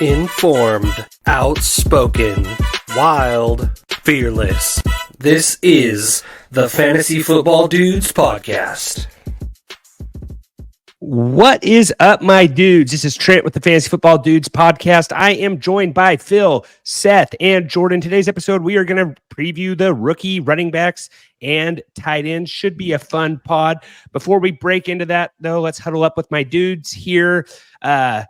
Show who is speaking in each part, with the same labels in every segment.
Speaker 1: Informed, outspoken, wild, fearless. This is the Fantasy Football Dudes podcast.
Speaker 2: What is up, my dudes? This is Trent with the Fantasy Football Dudes podcast. I am joined by Phil, Seth, and Jordan. Today's episode, we are going to preview the rookie running backs and tight ends. Should be a fun pod. Before we break into that, though, let's huddle up with my dudes here. Last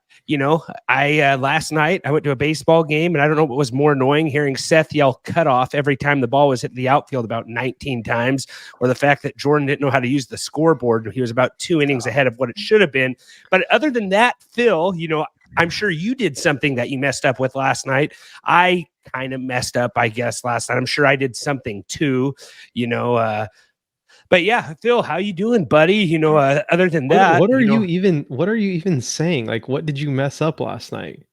Speaker 2: night I went to a baseball game, and I don't know what was more annoying, hearing Seth yell "cut off" every time the ball was hit the outfield about 19 times, or the fact that Jordan didn't know how to use the scoreboard. He was about 2 innings ahead of what it should have been. But other than that, Phil, I'm sure you did something that you messed up with last night. I kind of messed up, I guess, last night. I'm sure I did something too, But yeah, Phil, how you doing, buddy? Other than that,
Speaker 3: what are you even saying? Like, what did you mess up last night?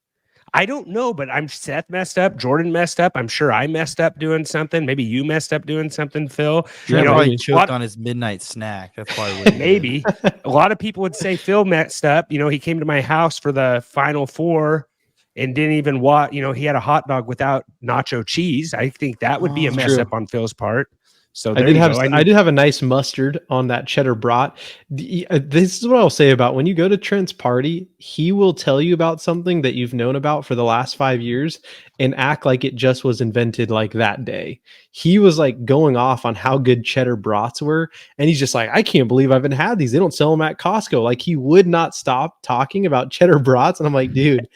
Speaker 2: I don't know, but Seth messed up, Jordan messed up. I'm sure I messed up doing something. Maybe you messed up doing something, Phil.
Speaker 4: He choked on his midnight snack. That's probably
Speaker 2: maybe. A lot of people would say Phil messed up. He came to my house for the Final Four and didn't even watch. He had a hot dog without nacho cheese. I think that would be a mess up on Phil's part. So
Speaker 3: I did have a nice mustard on that cheddar brat. This is what I'll say about when you go to Trent's party, he will tell you about something that you've known about for the last 5 years and act like it just was invented like that day. He was like going off on how good cheddar brats were. And he's just like, I can't believe I haven't had these. They don't sell them at Costco. Like, he would not stop talking about cheddar brats. And I'm like, dude,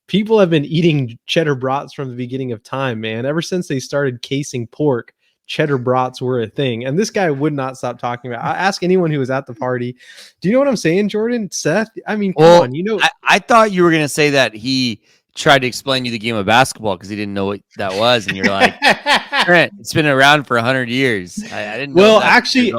Speaker 3: people have been eating cheddar brats from the beginning of time, man. Ever since they started casing pork, cheddar brats were a thing, and this guy would not stop talking about. I ask anyone who was at the party, do you know what I'm saying, Jordan? Seth? I mean, come on,
Speaker 4: I thought you were gonna say that he tried to explain you the game of basketball because he didn't know what that was, and you're like, Trent, it's been around for 100 years. I didn't know.
Speaker 3: Well, actually,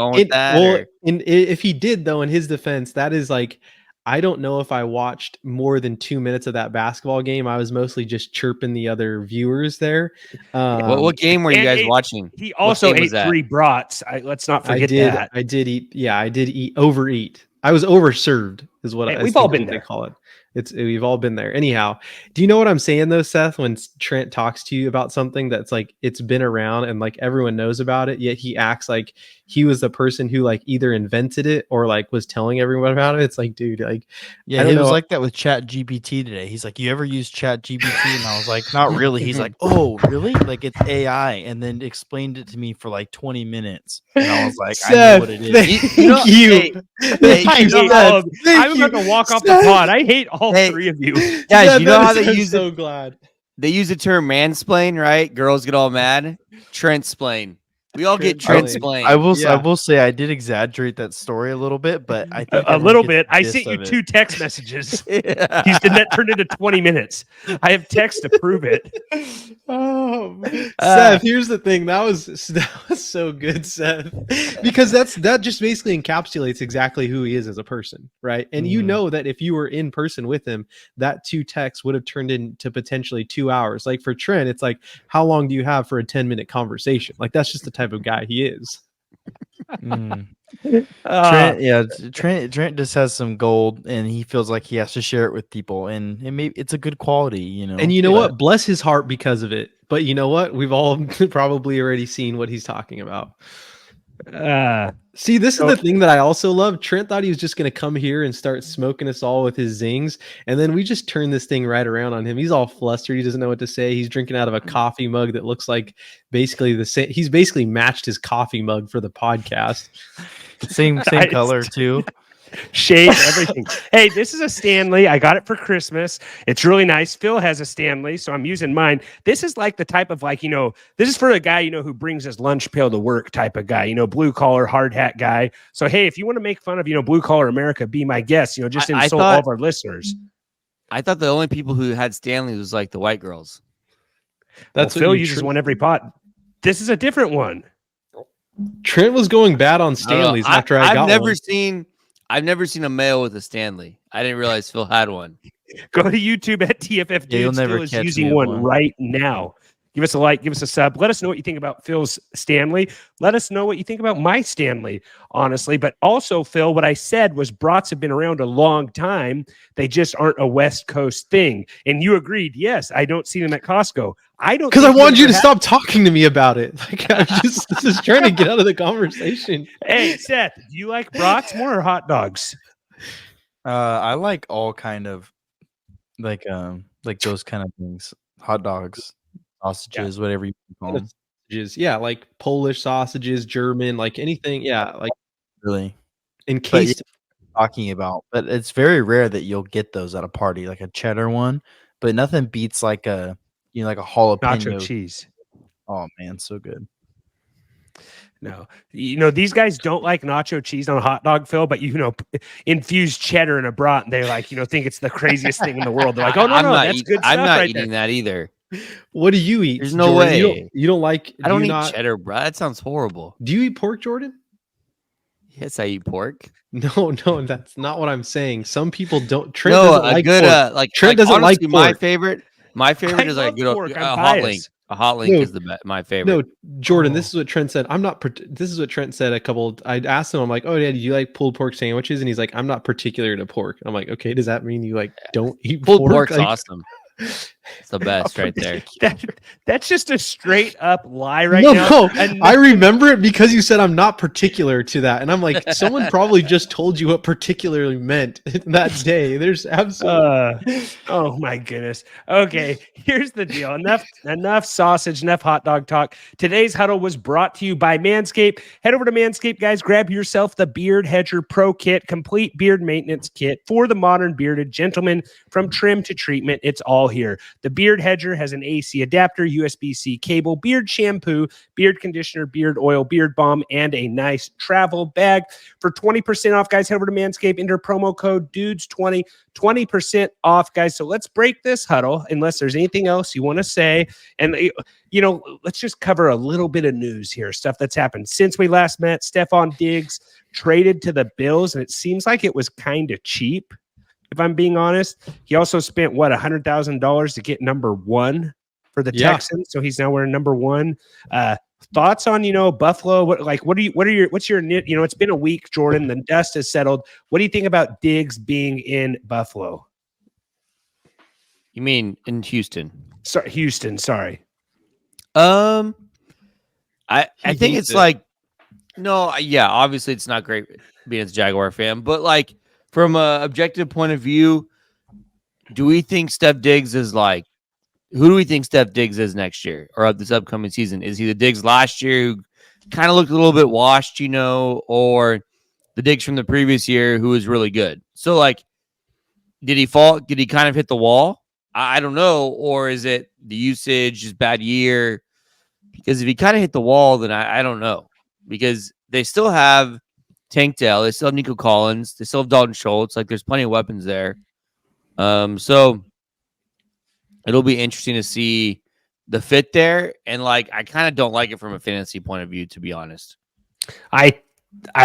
Speaker 3: if he did, though, in his defense, that is like, I don't know if I watched more than 2 minutes of that basketball game. I was mostly just chirping the other viewers there.
Speaker 4: What game were you guys watching?
Speaker 2: He also ate 3 brats. Let's not forget that.
Speaker 3: I did eat. Yeah, I did overeat. I was overserved, is what
Speaker 2: we've all been there.
Speaker 3: They call it. We've all been there. Anyhow, do you know what I'm saying though, Seth? When Trent talks to you about something that's like it's been around and like everyone knows about it, yet he acts like he was the person who like either invented it or like was telling everyone about it. It's like, dude, like,
Speaker 4: yeah, it was like that with Chat GPT today. He's like, you ever use Chat GPT? And I was like, not really. He's like, oh, really? Like, it's AI, and then explained it to me for like 20 minutes. And I was like,
Speaker 3: Seth,
Speaker 4: I know what it is.
Speaker 3: Thank you.
Speaker 2: I'm about to walk off the pod. I hate all 3 of you.
Speaker 4: Guys, you know how they use
Speaker 3: so glad.
Speaker 4: They use the term mansplain, right? Girls get all mad. Trentsplain. We all get trentsplain.
Speaker 5: I will say I did exaggerate that story a little bit, but I think
Speaker 2: a little bit. I sent you 2 text messages.
Speaker 4: Yeah.
Speaker 2: That turned into 20 minutes. I have text to prove it.
Speaker 3: Seth, here's the thing. That was so good, Seth, because that just basically encapsulates exactly who he is as a person, right? And you know that if you were in person with him, that 2 texts would have turned into potentially 2 hours. Like for Trent, it's like, how long do you have for a 10-minute conversation? Like, that's just the type of guy he is.
Speaker 5: Trent just has some gold, and he feels like he has to share it with people, and it's a good quality,
Speaker 3: And you know what? Bless his heart because of it. But you know what? We've all probably already seen what he's talking about. See, this is the thing that I also love. Trent thought he was just going to come here and start smoking us all with his zings, and then we just turn this thing right around on him. He's all flustered. He doesn't know what to say. He's drinking out of a coffee mug that looks like basically the same. He's basically matched his coffee mug for the podcast.
Speaker 5: Same color too.
Speaker 2: Shade, everything. Hey, this is a Stanley. I got it for Christmas. It's really nice. Phil has a Stanley, so I'm using mine. This is like the type of this is for a guy, who brings his lunch pail to work type of guy, blue collar, hard hat guy. So, hey, if you want to make fun of, blue collar America, be my guest, just insult all of our listeners.
Speaker 4: I thought the only people who had Stanley was like the white girls.
Speaker 2: That's Phil uses one every pot. This is a different one.
Speaker 3: Trent was going bad on Stanleys after I got one.
Speaker 4: I've never seen a male with a Stanley. I didn't realize Phil had one.
Speaker 2: Go to YouTube at tffdudes.
Speaker 5: You'll never
Speaker 2: Phil is
Speaker 5: catch
Speaker 2: using
Speaker 5: me
Speaker 2: one right now. Give us a like, give us a sub. Let us know what you think about Phil's Stanley. Let us know what you think about my Stanley, honestly. But also, Phil, what I said was brats have been around a long time. They just aren't a West Coast thing. And you agreed, yes, I don't see them at Costco. I don't,
Speaker 3: because I wanted you to stop talking to me about it. Like I was just trying to get out of the conversation.
Speaker 2: Hey, Seth, do you like brats more or hot dogs?
Speaker 5: I like all kind of like those kind of things. Hot dogs, sausages, whatever you call them.
Speaker 3: Sausages, yeah, like Polish sausages, German, like anything, yeah, like
Speaker 5: Really
Speaker 3: encased.
Speaker 5: talking about, but it's very rare that you'll get those at a party, like a cheddar one. But nothing beats like a like a jalapeno
Speaker 2: Nacho cheese.
Speaker 5: Oh man, so good.
Speaker 2: No, these guys don't like nacho cheese on a hot dog, Phil, but infuse cheddar in a brat, and they think it's the craziest thing in the world. They're like, oh no, that's good stuff.
Speaker 6: I'm not
Speaker 2: right
Speaker 6: eating
Speaker 2: there.
Speaker 6: that either.
Speaker 3: What do you eat?
Speaker 6: There's no
Speaker 3: Jordan?
Speaker 6: way.
Speaker 3: You don't like.
Speaker 6: I don't eat cheddar, bro. That sounds horrible.
Speaker 3: Do you eat pork, Jordan?
Speaker 6: Yes, I eat pork.
Speaker 3: No, that's not what I'm saying. Some people don't. Trent doesn't like
Speaker 6: good
Speaker 3: pork. Trent doesn't
Speaker 6: honestly,
Speaker 3: like pork.
Speaker 6: My favorite is like
Speaker 2: pork.
Speaker 6: a hot link. A hot link is my favorite.
Speaker 3: No, Jordan, this is what Trent said. This is what Trent said I asked him, I'm like, oh, Dad, do you like pulled pork sandwiches? And he's like, I'm not particular to pork. I'm like, okay, does that mean you don't eat
Speaker 6: pulled
Speaker 3: pork?
Speaker 6: Pork's awesome. It's the best right there.
Speaker 2: That's just a straight up lie now.
Speaker 3: No, I remember it because you said I'm not particular to that. And I'm like, someone probably just told you what particularly meant that day. There's absolutely
Speaker 2: oh my goodness. Okay, here's the deal. Enough sausage, enough hot dog talk. Today's huddle was brought to you by Manscaped. Head over to Manscaped, guys. Grab yourself the Beard Hedger Pro Kit, complete beard maintenance kit for the modern bearded gentleman. From trim to treatment, it's all here. The Beard Hedger has an AC adapter, USB-C cable, beard shampoo, beard conditioner, beard oil, beard balm, and a nice travel bag. For 20% off, guys, head over to Manscaped, enter promo code DUDES20, 20% off, guys. So let's break this huddle, unless there's anything else you want to say. And, let's just cover a little bit of news here, stuff that's happened since we last met. Stefon Diggs traded to the Bills, and it seems like it was kind of cheap. If I'm being honest, he also spent $100,000 to get number 1 for the Texans, so he's now wearing number 1. Thoughts on Buffalo? What's your it's been a week, Jordan. The dust has settled. What do you think about Diggs being in Buffalo?
Speaker 6: You mean in Houston?
Speaker 2: Sorry, Houston. Sorry.
Speaker 6: I think it's like obviously it's not great being a Jaguar fan, but from an objective point of view, do we think Steph Diggs is who do we think Steph Diggs is next year or of this upcoming season? Is he the Diggs last year who kind of looked a little bit washed, or the Diggs from the previous year who was really good? So did he fall? Did he kind of hit the wall? I don't know. Or is it the usage, his bad year? Because if he kind of hit the wall, then I don't know, because they still have Tank Dell, they still have Nico Collins, they still have Dalton Schultz. There's plenty of weapons there. So it'll be interesting to see the fit there. And I kind of don't like it from a fantasy point of view, to be honest.
Speaker 2: I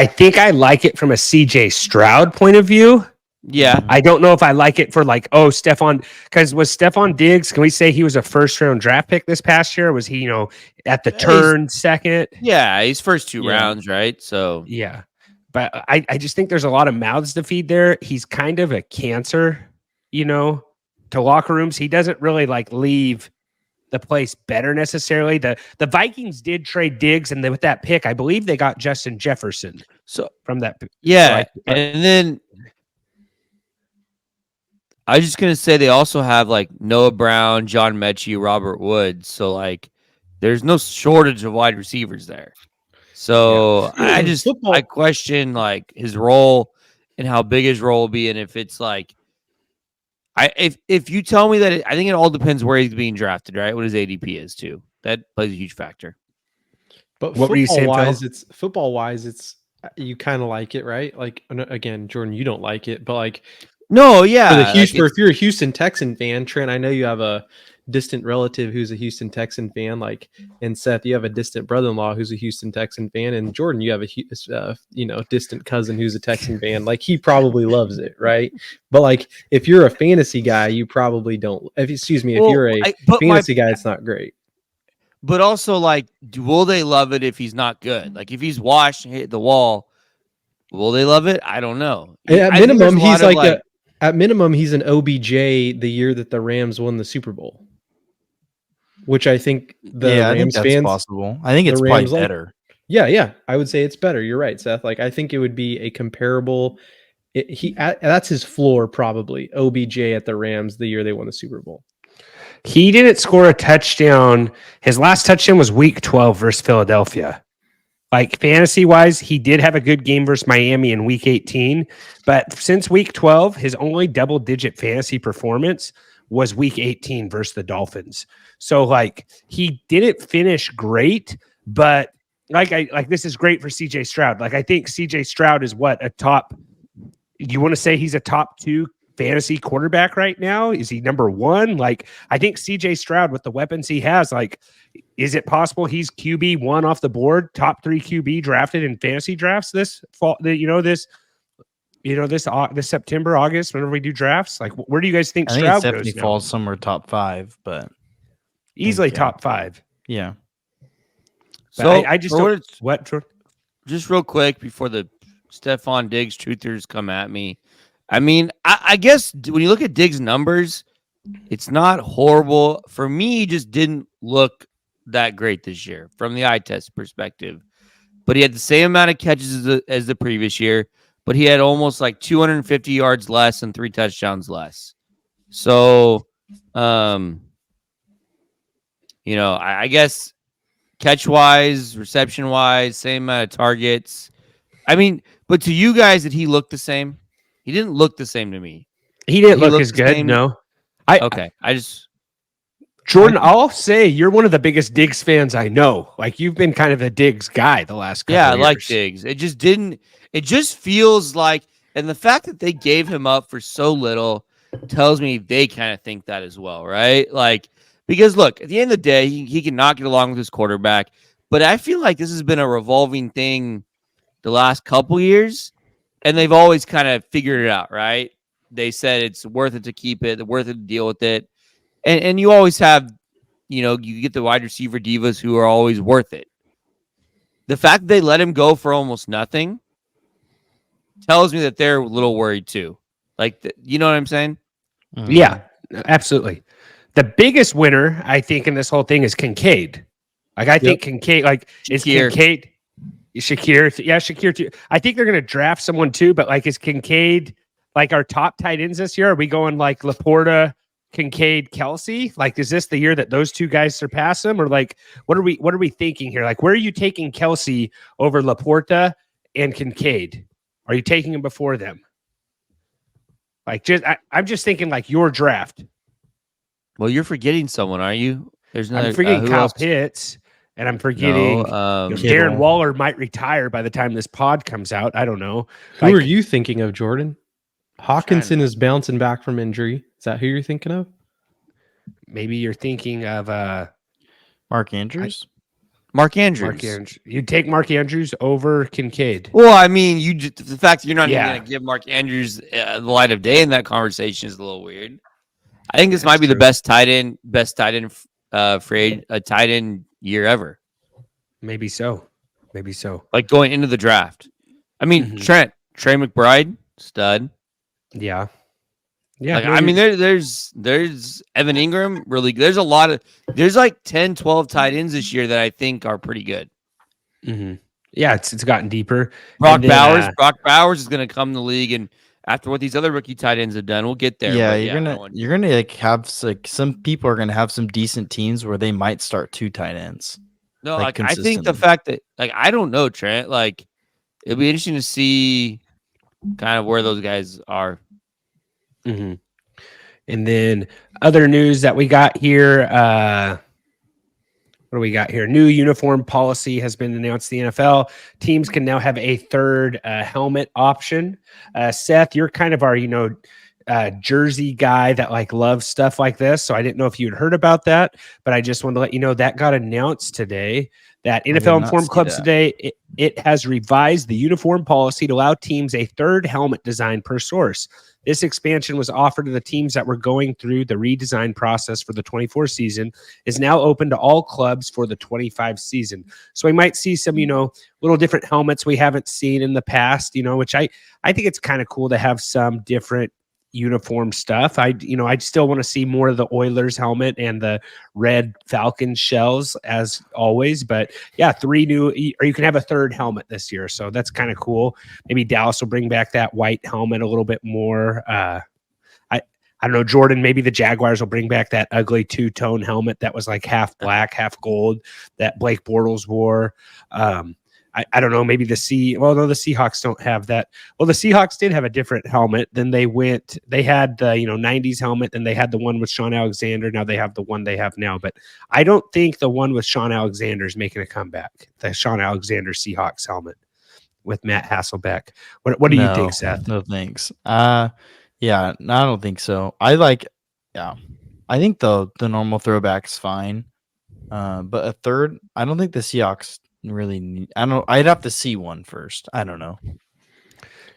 Speaker 2: think I like it from a CJ Stroud point of view.
Speaker 6: Yeah.
Speaker 2: I don't know if I like it for Stefon, because was Stefon Diggs, can we say he was a first round draft pick this past year? Or was he, at the turn second?
Speaker 6: Yeah, he's first 2 rounds, right? So
Speaker 2: yeah. But I just think there's a lot of mouths to feed there. He's kind of a cancer, to locker rooms. He doesn't really leave the place better necessarily. The Vikings did trade Diggs, and with that pick, I believe they got Justin Jefferson.
Speaker 6: So
Speaker 2: from that,
Speaker 6: and then I was just gonna say they also have Noah Brown, John Mechie, Robert Woods. So there's no shortage of wide receivers there. So I question his role and how big his role will be, and if it's if you tell me that I think it all depends where he's being drafted, right? What his ADP is too. That plays a huge factor.
Speaker 3: But
Speaker 2: what were you saying?
Speaker 3: Football wise, it's you kind of like it, right? Again, Jordan, you don't like it, but
Speaker 6: no, yeah.
Speaker 3: If you're a Houston Texan fan, Trent, I know you have a distant relative who's a Houston Texan fan, and Seth, you have a distant brother-in-law who's a Houston Texan fan, and Jordan, you have a distant cousin who's a Texan fan. He probably loves it, right? But if you're a fantasy guy, you probably don't. If you're a fantasy guy, it's not great.
Speaker 6: but also like, will they love it if he's not good? Like if he's washed and hit the wall, will they love it? I don't know.
Speaker 3: At
Speaker 6: I think there's
Speaker 3: minimum,
Speaker 6: a lot
Speaker 3: he's
Speaker 6: of,
Speaker 3: like at minimum, he's an OBJ the year that the Rams won the Super Bowl, which I think the
Speaker 5: Yeah, I think
Speaker 3: Rams
Speaker 5: that's
Speaker 3: fans,
Speaker 5: possible. I think
Speaker 3: the
Speaker 5: it's probably
Speaker 3: Rams like.
Speaker 5: better.
Speaker 3: Yeah, I would say it's better. You're right, Seth. Like I think it would be a comparable. That's his floor probably. OBJ at the Rams the year they won the Super Bowl.
Speaker 2: He didn't score a touchdown. His last touchdown was week 12 versus Philadelphia. Like fantasy wise, he did have a good game versus Miami in week 18. But since week 12, his only double digit fantasy performance was week 18 versus the Dolphins. So like he didn't finish great, but like this is great for CJ Stroud. Like I think CJ Stroud is what a top. You want to say he's a top 2 fantasy quarterback right now? Is he number 1? Like I think CJ Stroud with the weapons he has, like, is it possible he's QB 1 off the board, top 3 QB drafted in fantasy drafts this fall? This September, August, whenever we do drafts. Like, where do you guys think
Speaker 5: I think
Speaker 2: Stroud
Speaker 5: it definitely
Speaker 2: goes now?
Speaker 5: falls somewhere top 5, but
Speaker 2: Easily
Speaker 5: yeah.
Speaker 2: top 5.
Speaker 5: yeah.
Speaker 2: But
Speaker 6: so
Speaker 2: I just
Speaker 6: for
Speaker 2: don't,
Speaker 6: what it's-
Speaker 2: what Jordan?
Speaker 6: just real quick before the Stefon Diggs truthers come at me. I mean, I guess when you look at Diggs' numbers, it's not horrible. For me, he just didn't look that great this year from the eye test perspective. But he had the same amount of catches as the previous year, but he had almost like 250 yards less and 3 touchdowns less. So, I guess catch-wise, reception-wise, same amount of targets. I mean, but to you guys, did he look the same? He didn't look the same to me.
Speaker 2: He didn't
Speaker 6: He
Speaker 2: look
Speaker 6: looked
Speaker 2: as
Speaker 6: the
Speaker 2: good.
Speaker 6: same.
Speaker 2: No.
Speaker 6: Okay.
Speaker 2: Jordan, I'll say you're one of the biggest Diggs fans I know. Like you've been kind of a Diggs guy the last couple
Speaker 6: Yeah, I
Speaker 2: of
Speaker 6: like
Speaker 2: years.
Speaker 6: Diggs. It just feels like, and the fact that they gave him up for so little tells me they kind of think that as well, right? Like, because look, at the end of the day, he can not get along with his quarterback, but I feel like this has been a revolving thing the last couple years, and they've always kind of figured it out, right? They said it's worth it to keep it, worth it to deal with it. And you always have, you get the wide receiver divas who are always worth it. The fact that they let him go for almost nothing tells me that they're a little worried too. Like, you know what I'm saying?
Speaker 2: Yeah, absolutely. The biggest winner, I think, in this whole thing is Kincaid. Like, I think Kincaid, like, is
Speaker 6: Shakir.
Speaker 2: Kincaid, Shakir. Yeah, Shakir too. I think they're going to draft someone too, but like, is Kincaid like our top tight ends this year? Are we going like Laporta, Kincaid, Kelsey? Like, is this the year that those 2 guys surpass him? Or like, what are we thinking here? Like, where are you taking Kelsey over Laporta and Kincaid? Are you taking him before them? Like, I'm just thinking like your draft.
Speaker 6: Well, you're forgetting someone, are you? There's another.
Speaker 2: I'm forgetting
Speaker 6: who
Speaker 2: Kyle
Speaker 6: else?
Speaker 2: Pitts, and I'm forgetting Darren
Speaker 5: Kittle.
Speaker 2: Waller might retire by the time this pod comes out. I don't know.
Speaker 3: Who are you thinking of, Jordan? Hawkinson is bouncing back from injury. Is that who you're thinking of?
Speaker 2: Maybe you're thinking of
Speaker 5: Mark Andrews?
Speaker 6: Mark Andrews.
Speaker 2: Mark Andrews. You'd take Mark Andrews over Kincaid.
Speaker 6: Well, I mean, the fact that you're not even
Speaker 2: Yeah.
Speaker 6: going to give Mark Andrews the light of day in that conversation is a little weird. I think this might be the
Speaker 2: true.
Speaker 6: best tight end tight end year ever.
Speaker 2: Maybe so.
Speaker 6: Like going into the draft. I mean, Trey McBride, stud.
Speaker 2: Yeah. Yeah.
Speaker 6: Like, I mean, there's Evan Ingram, really good. There's like 10, 12 tight ends this year that I think are pretty good.
Speaker 2: Yeah, it's gotten deeper.
Speaker 6: Brock
Speaker 2: And then,
Speaker 6: Brock Bowers is going to come to the league, and after what these other rookie tight ends have done, we'll get there.
Speaker 5: Yeah,
Speaker 6: but
Speaker 5: you're gonna like have like some people are gonna have some decent teams where they might start 2 tight ends.
Speaker 6: No,
Speaker 5: like,
Speaker 6: I think the
Speaker 5: consistently.
Speaker 6: fact that, like, I don't know, Trent. Like, it'll be interesting to see kind of where those guys are.
Speaker 2: And then other news that we got here. What do we got here? New uniform policy has been announced. The NFL teams can now have a third helmet option. Seth, you're kind of our, jersey guy that like loves stuff like this. So I didn't know if you had heard about that, but I just wanted to let you know that got announced today that
Speaker 4: did
Speaker 2: NFL
Speaker 4: not
Speaker 2: Informed
Speaker 4: see
Speaker 2: Clubs
Speaker 4: that.
Speaker 2: today, it has revised the uniform policy to allow teams a third helmet design per source. This expansion was offered to the teams that were going through the redesign process for the 24 season, is now open to all clubs for the 25 season. So we might see some, little different helmets we haven't seen in the past, which I think it's kind of cool to have some different uniform stuff. I still want to see more of the Oilers helmet and the red Falcon shells as always, but yeah, 3 new, or you can have a third helmet this year. So that's kind of cool. Maybe Dallas will bring back that white helmet a little bit more. I don't know, Jordan, maybe the Jaguars will bring back that ugly 2-tone helmet that was like half black, half gold that Blake Bortles wore. I don't know, maybe the Seahawks don't have that. Well, the Seahawks did have a different helmet. Then they had the, 90s helmet, then they had the one with Sean Alexander. Now they have the one they have now. But I don't think the one with Sean Alexander is making a comeback. The Sean Alexander Seahawks helmet with Matt Hasselbeck. What do you think, Seth?
Speaker 4: No, thanks. Yeah, no, I don't think so. I think the normal throwback's fine. But a third, I don't think the Seahawks really need. I'd have to see one first. I don't know.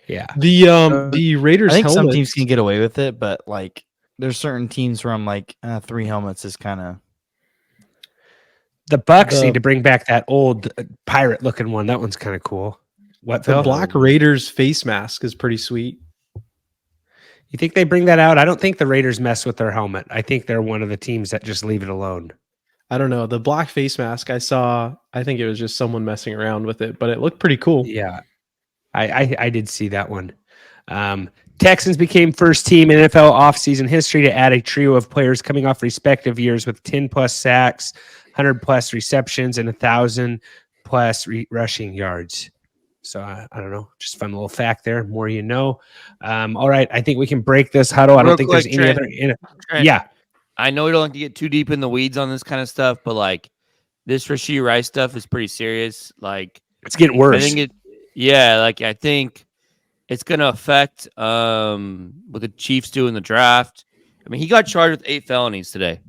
Speaker 2: Yeah.
Speaker 3: The Raiders
Speaker 4: I think some
Speaker 3: helmets,
Speaker 4: teams can get away with it, but like there's certain teams where I'm like 3 helmets is kind of.
Speaker 2: The Bucks need to bring back that old pirate looking one. That one's kind of cool. What,
Speaker 3: the
Speaker 2: Phil?
Speaker 3: Black Raiders face mask is pretty sweet.
Speaker 2: You think they bring that out? I don't think the Raiders mess with their helmet. I think they're one of the teams that just leave it alone.
Speaker 3: I don't know. The black face mask I saw, I think it was just someone messing around with it, but it looked pretty cool.
Speaker 2: Yeah, I did see that one. Texans became first team in NFL offseason history to add a trio of players coming off respective years with 10-plus sacks, 100-plus receptions, and 1,000-plus rushing yards. So I don't know, just fun little fact there. More you know. All right, I think we can break this huddle. I don't think there's any other.
Speaker 6: Trent,
Speaker 2: yeah,
Speaker 6: I know we don't like to get too deep in the weeds on this kind of stuff, but like this Rashee Rice stuff is pretty serious. Like
Speaker 2: it's getting worse.
Speaker 6: I think I think it's gonna affect what the Chiefs do in the draft. I mean, he got charged with 8 felonies today.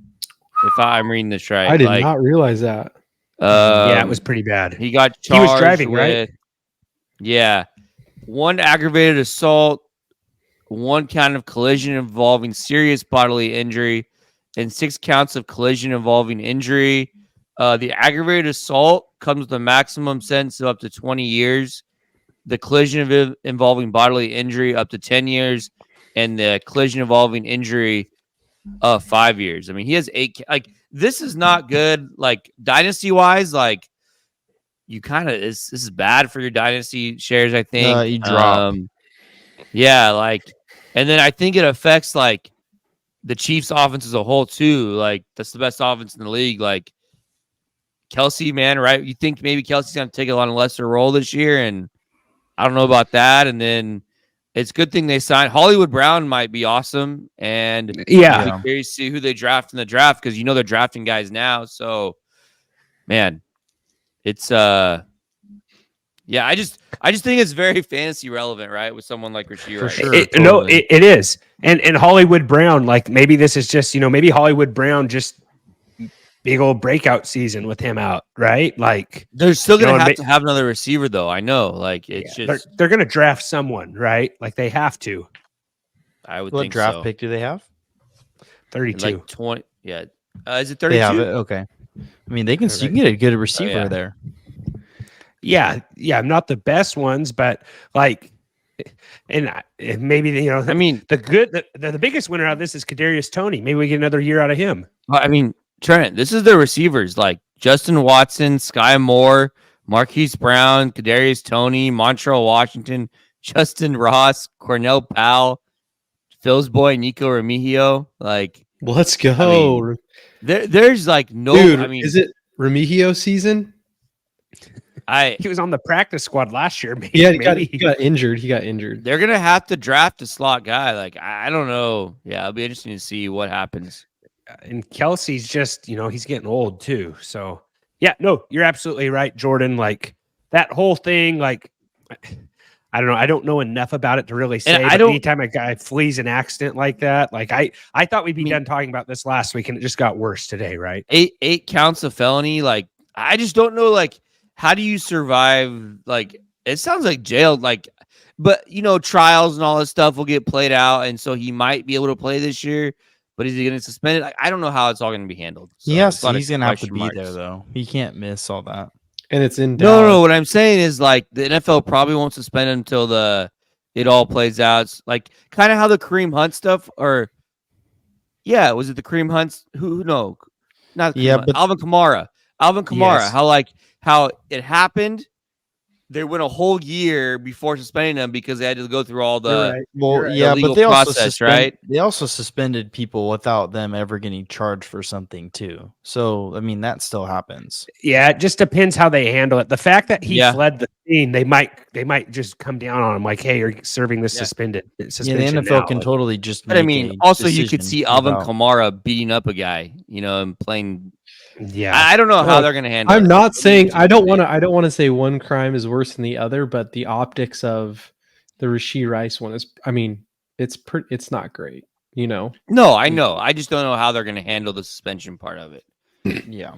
Speaker 6: If I'm reading this right,
Speaker 3: I did not realize that.
Speaker 2: Yeah, it was pretty bad.
Speaker 6: He got charged.
Speaker 2: He was driving,
Speaker 6: with,
Speaker 2: right?
Speaker 6: Yeah, 1 aggravated assault, 1 count of collision involving serious bodily injury, and 6 counts of collision involving injury. The aggravated assault comes with a maximum sentence of up to 20 years. The collision involving bodily injury up to 10 years, and the collision involving injury 5 years. I mean, he has 8. Like, this is not good. Like, dynasty wise, like, you kind of this is bad for your dynasty shares. I think
Speaker 4: You drop.
Speaker 6: Yeah, like, and then I think it affects like the Chiefs' offense as a whole too. Like, that's the best offense in the league. Like, Kelsey, man, right? You think maybe Kelsey's going to take a lot of lesser role this year, and I don't know about that. And then it's a good thing they signed Hollywood Brown. Might be awesome, and
Speaker 2: Yeah.
Speaker 6: I'm curious to see who they draft in the draft because they're drafting guys now. So, man, it's yeah, I just think it's very fantasy relevant, right? With someone like Rashee
Speaker 4: For
Speaker 6: Rice.
Speaker 4: sure.
Speaker 2: No, it is. And Hollywood Brown, like maybe this is just, maybe Hollywood Brown just big old breakout season with him out, right? Like
Speaker 6: They're still gonna have to have another receiver, though. I know, like it's just
Speaker 2: they're gonna draft someone, right? Like they have to.
Speaker 6: I would
Speaker 4: What
Speaker 6: think
Speaker 4: draft
Speaker 6: so.
Speaker 4: pick do they have?
Speaker 2: 32.
Speaker 6: Like 20. Yeah, is it 32?
Speaker 4: They have it. Okay. I mean, you can get a good receiver there.
Speaker 2: Yeah, not the best ones, but like, and maybe
Speaker 6: I mean,
Speaker 2: the biggest winner out of this is Kadarius Toney. Maybe we get another year out of him.
Speaker 6: I mean, Trent, this is the receivers like Justin Watson, Sky Moore, Marquise Brown, Kadarius Toney, Montreal Washington, Justin Ross, Cornell Powell, Phil's boy Nico Remigio. Like,
Speaker 3: let's go.
Speaker 6: I mean, there's like no.
Speaker 3: Dude,
Speaker 6: I mean,
Speaker 3: is it Remigio season?
Speaker 2: He was on the practice squad last year. Maybe,
Speaker 3: Yeah, he got injured.
Speaker 6: They're gonna have to draft a slot guy. Like, I don't know. Yeah, it'll be interesting to see what happens.
Speaker 2: And Kelsey's just, he's getting old too. So yeah, no, you're absolutely right, Jordan. Like that whole thing, like I don't know. I don't know enough about it to really say.
Speaker 6: I
Speaker 2: But
Speaker 6: don't-
Speaker 2: anytime a guy flees an accident like that, like I thought we'd be done talking about this last week, and it just got worse today, right?
Speaker 6: 8 counts of felony. Like, I just don't know. Like, how do you survive? Like, it sounds like jail. Like, but trials and all this stuff will get played out, and so he might be able to play this year. But is he going to suspend it? I don't know how it's all going to be handled. So
Speaker 4: Yes,
Speaker 6: there's a lot of
Speaker 4: he's gonna have to
Speaker 6: question
Speaker 4: be
Speaker 6: marks.
Speaker 4: there though. He can't miss all that.
Speaker 3: And it's in
Speaker 6: No,
Speaker 3: Dallas.
Speaker 6: no. What I'm saying is, like, the NFL probably won't suspend him until it all plays out. It's like kind of how the Kareem Hunt stuff, or was it the Kareem Hunts? Who no, not Kareem Hunt,
Speaker 4: but
Speaker 6: Alvin Kamara.
Speaker 2: Yes.
Speaker 6: How it happened. They went a whole year before suspending him because they had to go through all
Speaker 2: You're
Speaker 6: the
Speaker 2: right.
Speaker 4: well,
Speaker 2: right.
Speaker 4: yeah,
Speaker 6: legal
Speaker 4: but they also
Speaker 6: process, right?
Speaker 4: They also suspended people without them ever getting charged for something too. So I mean, that still happens.
Speaker 2: Yeah, it just depends how they handle it. The fact that he
Speaker 6: Yeah.
Speaker 2: fled the scene, they might just come down on him like, "Hey, you're serving this
Speaker 6: Yeah.
Speaker 2: suspension."
Speaker 4: Yeah, the NFL
Speaker 2: now.
Speaker 4: can
Speaker 2: Like,
Speaker 4: totally just.
Speaker 6: But I
Speaker 4: make
Speaker 6: mean,
Speaker 4: a
Speaker 6: also you could
Speaker 4: decision
Speaker 6: see Alvin
Speaker 4: without-
Speaker 6: Kamara beating up a guy, and playing.
Speaker 2: yeah,
Speaker 6: I don't know how they're going to handle it.
Speaker 3: I'm not saying I don't want to say one crime is worse than the other, but the optics of the Rashee Rice one is, I mean, it's not great,
Speaker 6: No, I know. I just don't know how they're going to handle the suspension part of it.
Speaker 4: Yeah.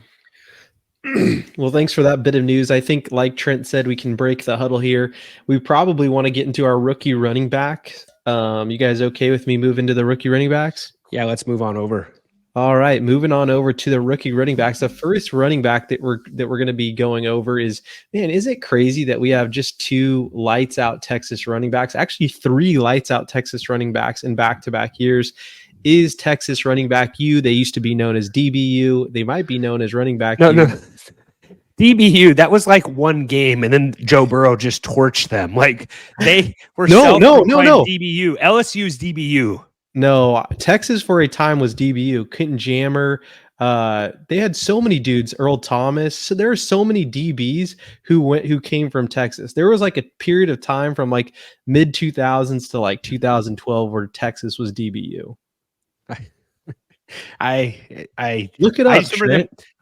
Speaker 3: Well, thanks for that bit of news. I think, like Trent said, we can break the huddle here. We probably want to get into our rookie running back. You guys okay with me moving to the rookie running backs?
Speaker 2: yeah. Let's move on over.
Speaker 3: All right, moving on over to the rookie running backs. The first running back that we're going to be going over is, man, is it crazy that we have just 2 lights out Texas running backs? Actually, 3 lights out Texas running backs in back-to-back years. Is Texas running back U? They used to be known as DBU. They might be known as running back U.
Speaker 2: No. DBU, that was like one game, and then Joe Burrow just torched them. Like they were
Speaker 3: No.
Speaker 2: DBU. LSU's DBU.
Speaker 3: No, Texas for a time was DBU. Quentin Jammer. They had so many dudes. Earl Thomas. So there are so many DBs who came from Texas. There was like a period of time from like mid 2000s to like 2012 where Texas was DBU.
Speaker 2: I
Speaker 3: Look it up.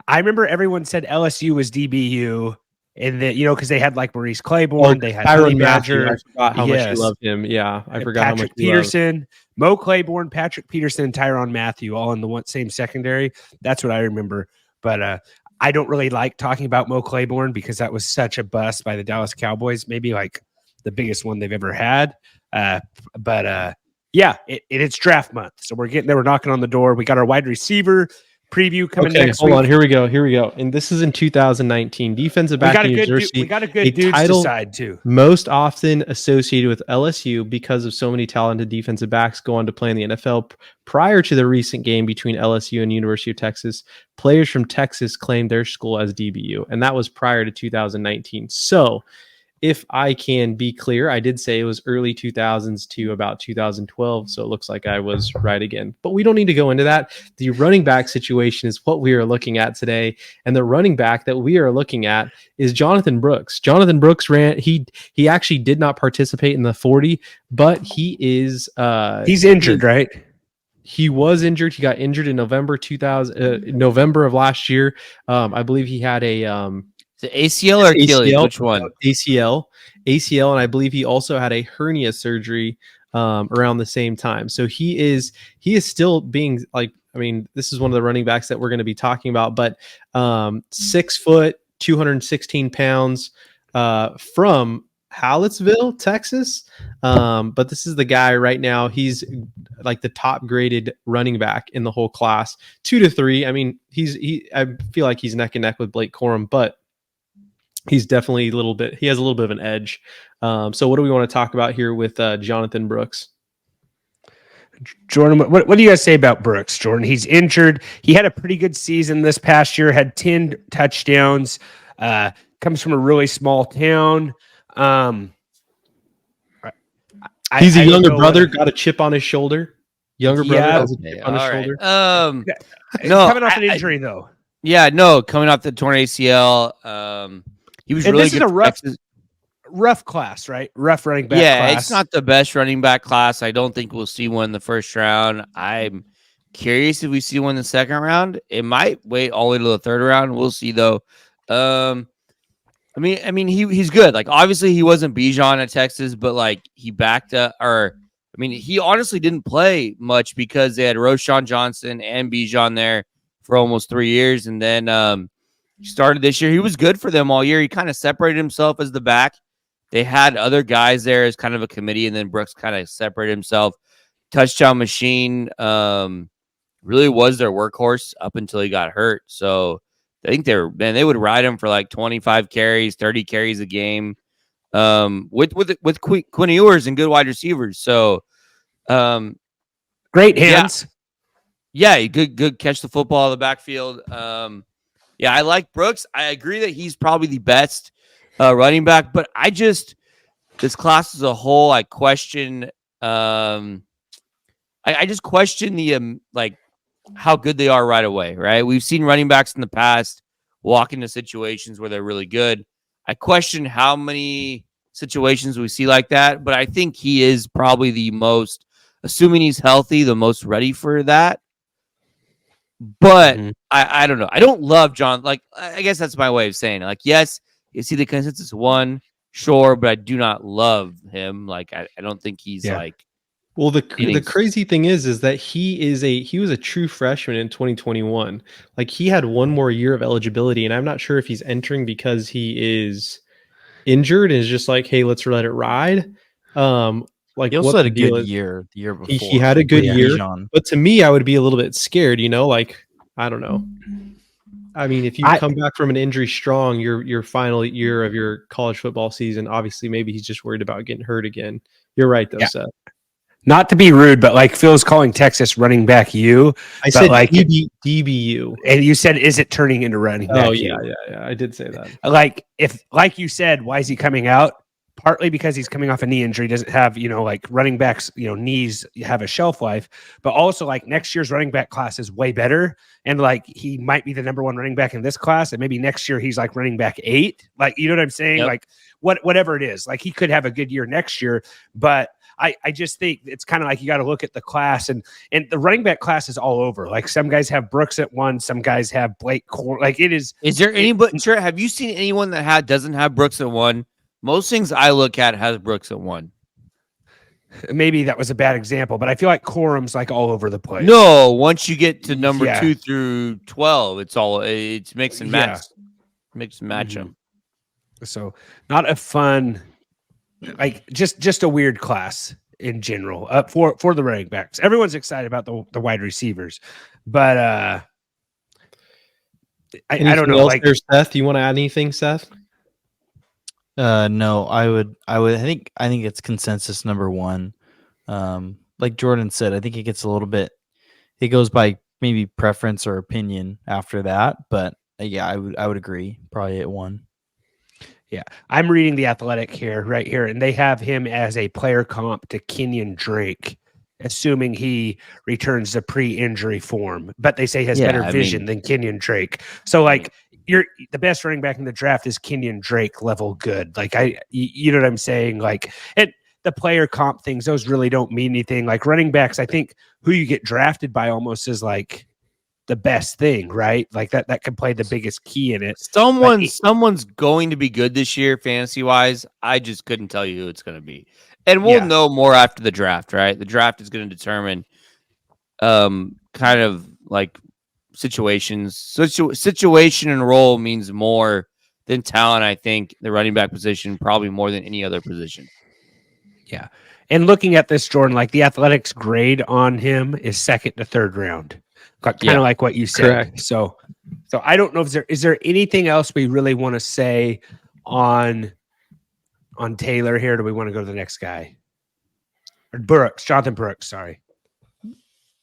Speaker 2: I remember everyone said LSU was DBU, and that because they had like Maurice Claiborne, they had Honey
Speaker 3: Tyrann Mathieu.
Speaker 2: Badger,
Speaker 3: I forgot how much
Speaker 2: yes.
Speaker 3: you loved him. Yeah, I forgot how much
Speaker 2: Patrick
Speaker 3: you loved.
Speaker 2: Peterson, Mo Claiborne, Patrick Peterson, and Tyrann Mathieu, all in the same secondary. That's what I remember. But I don't really like talking about Mo Claiborne because that was such a bust by the Dallas Cowboys, maybe like the biggest one they've ever had. Yeah, it's draft month, so we're getting there. We're knocking on the door. We got our wide receiver preview coming next
Speaker 3: hold
Speaker 2: week.
Speaker 3: on. Here we go. And this is in 2019. Defensive back in New Jersey.
Speaker 2: We got a good dudes to side too.
Speaker 3: Most often associated with LSU because of so many talented defensive backs go on to play in the NFL. Prior to the recent game between LSU and University of Texas, players from Texas claimed their school as DBU, and that was prior to 2019. So, if I can be clear, I did say it was early 2000s to about 2012, so it looks like I was right again. But we don't need to go into that. The running back situation is what we are looking at today, and the running back that we are looking at is Jonathan Brooks. Jonathan Brooks ran. He actually did not participate in the 40, but he is
Speaker 2: he's injured, right?
Speaker 3: He was injured. He got injured in November of last year. I believe he had a
Speaker 6: the ACL or Achilles?
Speaker 3: ACL,
Speaker 6: Which one?
Speaker 3: ACL, and I believe he also had a hernia surgery around the same time. So he is still being like, I mean, this is one of the running backs that we're going to be talking about, but 6 foot, 216 pounds from Hallettsville, Texas. But this is the guy right now. He's like the top graded running back in the whole class, 2 to 3. I mean, I feel like he's neck and neck with Blake Corum, but he's definitely he has a little bit of an edge. So what do we want to talk about here with Jonathan Brooks?
Speaker 2: Jordan, what do you guys say about Brooks, Jordan? He's injured. He had a pretty good season this past year, had 10 touchdowns, comes from a really small town.
Speaker 3: He's a younger brother, got a chip on his shoulder. Younger brother has a chip on his shoulder.
Speaker 6: No,
Speaker 2: coming off an injury, though.
Speaker 6: Yeah, no, coming off the torn ACL. He was really
Speaker 2: this
Speaker 6: good.
Speaker 2: Is a rough class, right? Rough running back class.
Speaker 6: It's not the best running back class. I don't think we'll see one in the first round. I'm curious if we see one in the second round. It might wait all the way to the third round. We'll see, though. I mean, he's good. Like, obviously, he wasn't Bijan at Texas, but like he backed up. Or, I mean, he honestly didn't play much because they had Roshan Johnson and Bijan there for almost 3 years, and then he started this year. He was good for them all year. He kind of separated himself as the back. They had other guys there as kind of a committee, and then Brooks kind of separated himself. Touchdown machine, really was their workhorse up until he got hurt. So I think they would ride him for like 25 carries, 30 carries a game, with Quinn Ewers and good wide receivers. So,
Speaker 2: Great hands.
Speaker 6: Yeah, good catch the football out of the backfield. Yeah, I like Brooks. I agree that he's probably the best running back, but this class as a whole, I question. I just question the like how good they are right away. Right, we've seen running backs in the past walk into situations where they're really good. I question how many situations we see like that, but I think he is probably the most, assuming he's healthy, the most ready for that. But I don't know. I don't love John. Like, I guess that's my way of saying it. Like, yes, is he the consensus one? Sure, but I do not love him. Like, I don't think he's like.
Speaker 3: Well, the crazy thing is that he was a true freshman in 2021. Like, he had one more year of eligibility, and I'm not sure if he's entering because he is injured and is just like, hey, let's let it ride. Like,
Speaker 4: he also had a good year the year before.
Speaker 3: He had a good year, but to me, I would be a little bit scared. Like, I don't know. I mean, if you come back from an injury strong, your final year of your college football season, obviously, maybe he's just worried about getting hurt again. You're right, though, Seth.
Speaker 2: Not to be rude, but like Phil's calling Texas running back U.
Speaker 3: I said
Speaker 2: like
Speaker 3: DBU.
Speaker 2: And you said, is it turning into running back?
Speaker 3: Oh, yeah. I did say that.
Speaker 2: Like you said, why is he coming out? Partly because he's coming off a knee injury, doesn't have, like running backs, knees have a shelf life, but also like next year's running back class is way better. And like, he might be the number one running back in this class. And maybe next year he's like running back 8. Like, you know what I'm saying? Yep. Like whatever it is, like he could have a good year next year, but I just think it's kind of like you got to look at the class and the running back class is all over. Like some guys have Brooks at 1, some guys have Blake like it is.
Speaker 6: Is there anybody? Sure. Have you seen anyone that doesn't have Brooks at 1? Most things I look at has Brooks at 1.
Speaker 2: Maybe that was a bad example, but I feel like Corum's like all over the place.
Speaker 6: No, once you get to number 2 through 12, it's mix and match. Mix and match them.
Speaker 2: So not a fun, like just a weird class in general for the running backs. Everyone's excited about the wide receivers, but I don't know. Like,
Speaker 3: there, Seth, you want to add anything, Seth?
Speaker 4: No, I think it's consensus number 1. Like Jordan said, I think it gets a little bit, it goes by maybe preference or opinion after that, but yeah, I would agree, probably at 1.
Speaker 2: Yeah, I'm reading The Athletic right here, and they have him as a player comp to Kenyon Drake, assuming he returns to pre-injury form. But they say he has better vision than Kenyon Drake. So, like, the best running back in the draft is Kenyon Drake level good. Like, you know what I'm saying? Like, and the player comp things, those really don't mean anything. Like running backs, I think who you get drafted by almost is like the best thing, right? Like that could play the biggest key in it.
Speaker 6: Someone's going to be good this year, fantasy wise. I just couldn't tell you who it's going to be, and we'll know more after the draft, right? The draft is going to determine, kind of like situations. Situation and role means more than talent. I think the running back position probably more than any other position.
Speaker 2: Yeah, and looking at this, Jordan, like the Athletics grade on him is 2nd to 3rd round. Kind of like what you said.
Speaker 3: Correct.
Speaker 2: So I don't know if is there anything else we really want to say on Taylor here? Do we want to go to the next guy? Or Jonathan Brooks, sorry.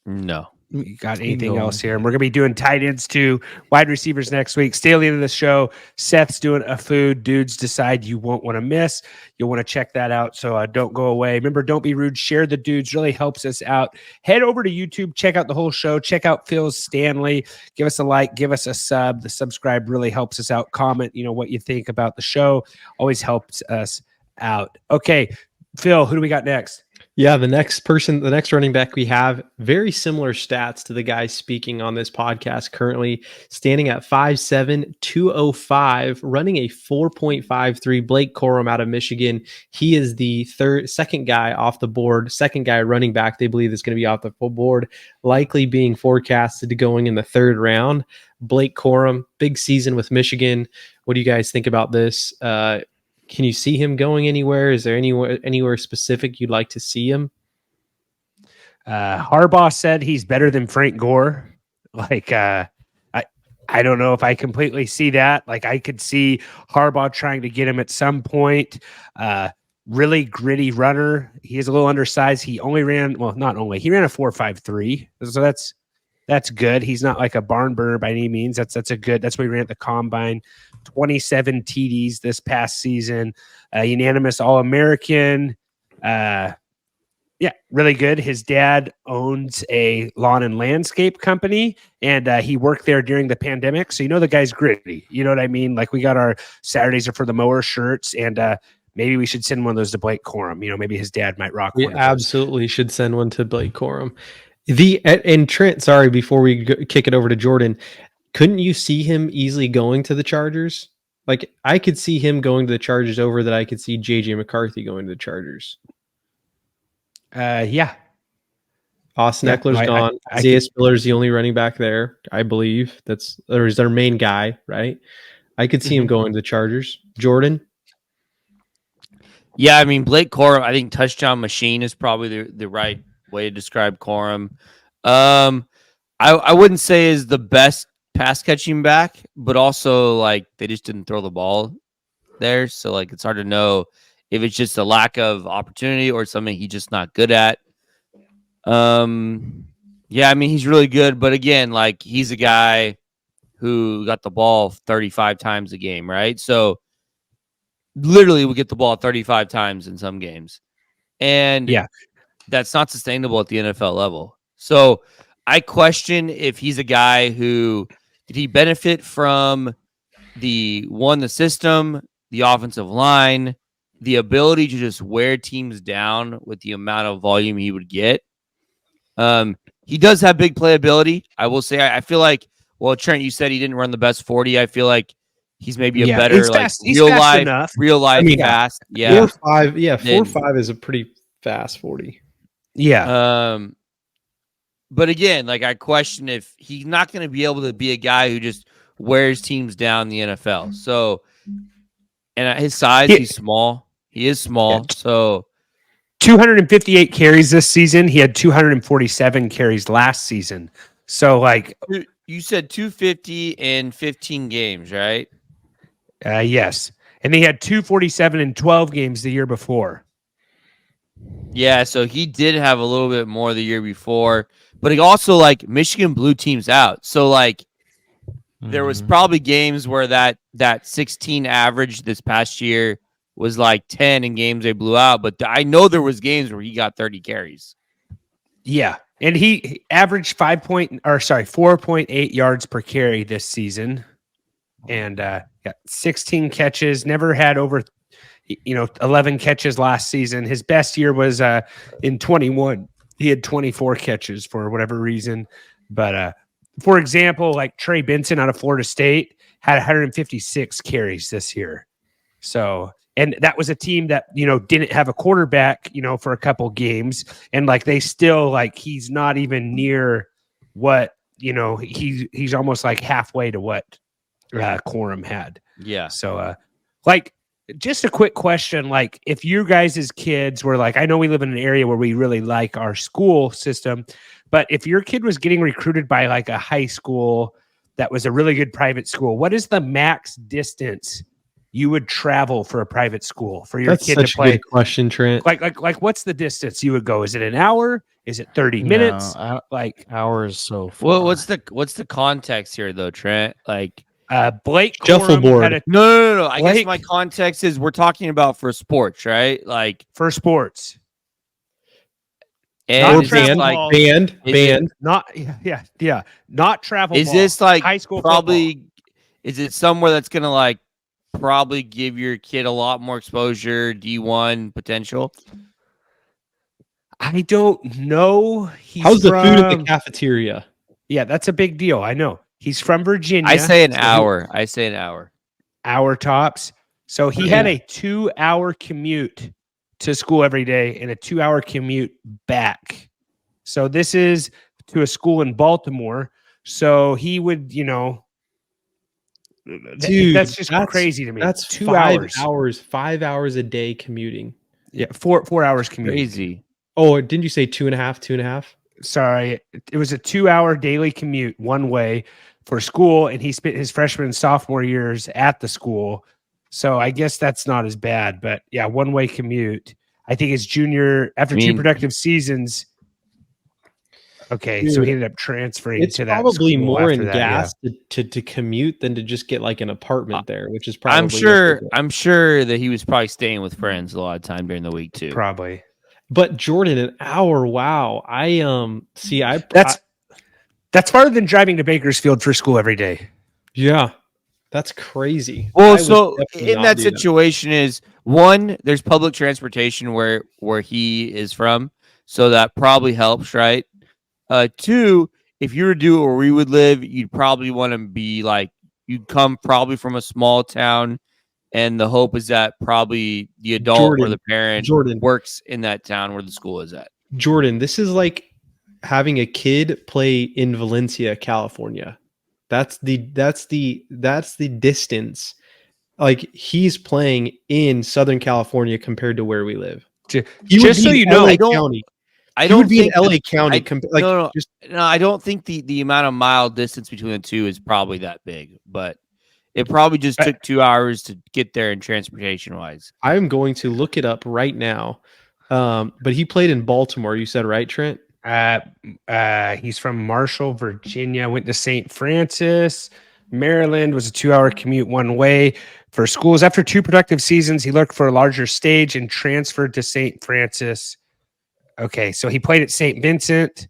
Speaker 6: No.
Speaker 2: You got anything else here? And we're going to be doing tight ends too, wide receivers next week. Stay at the end of the show. Seth's doing a food dudes decide you won't want to miss. You'll want to check that out. So don't go away. Remember, don't be rude. Share the dudes. Really helps us out. Head over to YouTube. Check out the whole show. Check out Phil's Stanley. Give us a like. Give us a sub. The subscribe really helps us out. Comment, what you think about the show. Always helps us out. Okay, Phil, who do we got next?
Speaker 3: Yeah, the next running back we have, very similar stats to the guy speaking on this podcast currently, standing at 5'7", 205, running a 4.53. Blake Corum out of Michigan. He is the second guy off the board, second guy running back they believe is going to be off the full board, likely being forecasted to going in the third round. Blake Corum, big season with Michigan. What do you guys think about this? Can you see him going anywhere? Is there anywhere specific you'd like to see him?
Speaker 2: Harbaugh said he's better than Frank Gore. Like, I don't know if I completely see that. Like, I could see Harbaugh trying to get him at some point. Really gritty runner. He is a little undersized. He only ran, well, not only, he ran a 4.53. So that's good. He's not like a barn burner by any means. That's a good. That's what he ran at the combine. 27 TDs this past season. Unanimous All-American. Yeah, really good. His dad owns a lawn and landscape company, and he worked there during the pandemic. So the guy's gritty. You know what I mean? Like, we got our Saturdays are for the mower shirts, and maybe we should send one of those to Blake Corum. Maybe his dad might rock.
Speaker 3: We absolutely should send one to Blake Corum. And Trent, sorry, before we kick it over to Jordan, couldn't you see him easily going to the Chargers? Like, I could see him going to the Chargers over that I could see JJ McCarthy going to the Chargers.
Speaker 2: Yeah.
Speaker 3: Austin Eckler's gone. Isaiah Spiller's the only running back there, I believe. That's their main guy, right? I could see him going to the Chargers. Jordan?
Speaker 6: Yeah, I mean, Blake Corum, I think touchdown machine is probably the right way to describe Corum. I wouldn't say is the best pass catching back, but also like they just didn't throw the ball there. So like it's hard to know if it's just a lack of opportunity or something he's just not good at. Yeah, I mean, he's really good, but again, like he's a guy who got the ball 35 times a game, right? So literally we get the ball 35 times in some games. And
Speaker 2: yeah,
Speaker 6: that's not sustainable at the NFL level. So I question if he's a guy who did he benefit from the system, the offensive line, the ability to just wear teams down with the amount of volume he would get. He does have big playability. I will say, I feel like, well, Trent, you said he didn't run the best 40. I feel like he's maybe a better,
Speaker 2: he's
Speaker 6: like
Speaker 2: fast. He's fast enough.
Speaker 6: real life fast. Yeah.
Speaker 3: 4.5. Yeah. 4.5 is a pretty fast 40.
Speaker 2: Yeah.
Speaker 6: But again, like I question if he's not going to be able to be a guy who just wears teams down in the NFL. So, and at his size, he's small. He is small. Yeah. So
Speaker 2: 258 carries this season. He had 247 carries last season. So like
Speaker 6: you said 250 in 15 games, right?
Speaker 2: Yes. And he had 247 in 12 games the year before.
Speaker 6: Yeah, so he did have a little bit more the year before, but he also like Michigan blew teams out. So like there was probably games where that 16 average this past year was like 10 in games they blew out, but I know there was games where he got 30 carries.
Speaker 2: Yeah. And he averaged 4.8 yards per carry this season. And got 16 catches, never had over 11 catches last season. His best year was in 21. He had 24 catches for whatever reason. But for example, like Trey Benson out of Florida State had 156 carries this year. So, and that was a team that, didn't have a quarterback, for a couple games. And like, they still like, he's not even near what, he's almost like halfway to what Corum had.
Speaker 6: Yeah.
Speaker 2: So, like, just a quick question. Like, if you guys' kids were like, I know we live in an area where we really like our school system, but if your kid was getting recruited by like a high school that was a really good private school, what is the max distance you would travel for a private school for your kid to play?
Speaker 3: Good question, Trent.
Speaker 2: Like, what's the distance you would go? Is it an hour? Is it 30 minutes? Like
Speaker 4: hours so far.
Speaker 6: Well, what's the context here though, Trent? Like
Speaker 2: Blake
Speaker 3: Shuffleboard.
Speaker 6: No. I guess my context is we're talking about for sports, right? Like
Speaker 2: for sports.
Speaker 6: And
Speaker 3: band.
Speaker 2: Not travel.
Speaker 6: Is this like
Speaker 2: high school
Speaker 6: probably
Speaker 2: football?
Speaker 6: Is it somewhere that's gonna like probably give your kid a lot more exposure, D1 potential?
Speaker 2: I don't know. He's
Speaker 3: How's the food at the
Speaker 2: from-
Speaker 3: cafeteria?
Speaker 2: Yeah, that's a big deal. I know. He's from Virginia.
Speaker 6: I say an
Speaker 2: so
Speaker 6: hour. I say an hour.
Speaker 2: Hour tops. So he had a 2-hour commute to school every day and a 2-hour commute back. So this is to a school in Baltimore. So he would,
Speaker 3: Dude,
Speaker 2: that's just crazy to me.
Speaker 3: That's
Speaker 2: 2
Speaker 3: 5
Speaker 2: hours.
Speaker 3: 5 hours a day commuting.
Speaker 2: Yeah, 4 hours commute.
Speaker 6: Crazy.
Speaker 3: Oh, didn't you say 2.5? 2.5?
Speaker 2: Sorry, it was a 2-hour daily commute one way for school, and he spent his freshman and sophomore years at the school. So I guess that's not as bad, but yeah, one-way commute. I think his junior after two productive seasons. Okay,
Speaker 3: Dude,
Speaker 2: so he ended up transferring
Speaker 3: it's
Speaker 2: to that.
Speaker 3: probably
Speaker 2: school
Speaker 3: more
Speaker 2: after
Speaker 3: in
Speaker 2: that,
Speaker 3: gas to commute than to just get like an apartment there, which is probably.
Speaker 6: I'm sure that he was probably staying with friends a lot of time during the week too.
Speaker 2: Probably.
Speaker 3: But Jordan, an hour. Wow.
Speaker 2: That's farther than driving to Bakersfield for school every day.
Speaker 3: Yeah, that's crazy.
Speaker 6: Well, so in that situation is one, there's public transportation where he is from, so that probably helps, right? Two, if you were to do it where we would live, you'd probably want to be like, you'd come probably from a small town, and the hope is that probably the adult or the parent works in that town where the school is at.
Speaker 3: Jordan, this is like having a kid play in Valencia, California. That's the distance. Like he's playing in Southern California compared to where we live.
Speaker 2: Just so you know,
Speaker 3: I don't think in LA County.
Speaker 6: I don't think the amount of mile distance between the two is probably that big, but it probably just took 2 hours to get there in transportation wise.
Speaker 3: I'm going to look it up right now. But he played in Baltimore. You said, right, Trent?
Speaker 2: He's from Marshall, Virginia. Went to St. Francis, Maryland. Was a 2-hour commute one way for schools. After 2 productive seasons, he looked for a larger stage and transferred to St. Francis. Okay, so he played at St. Vincent,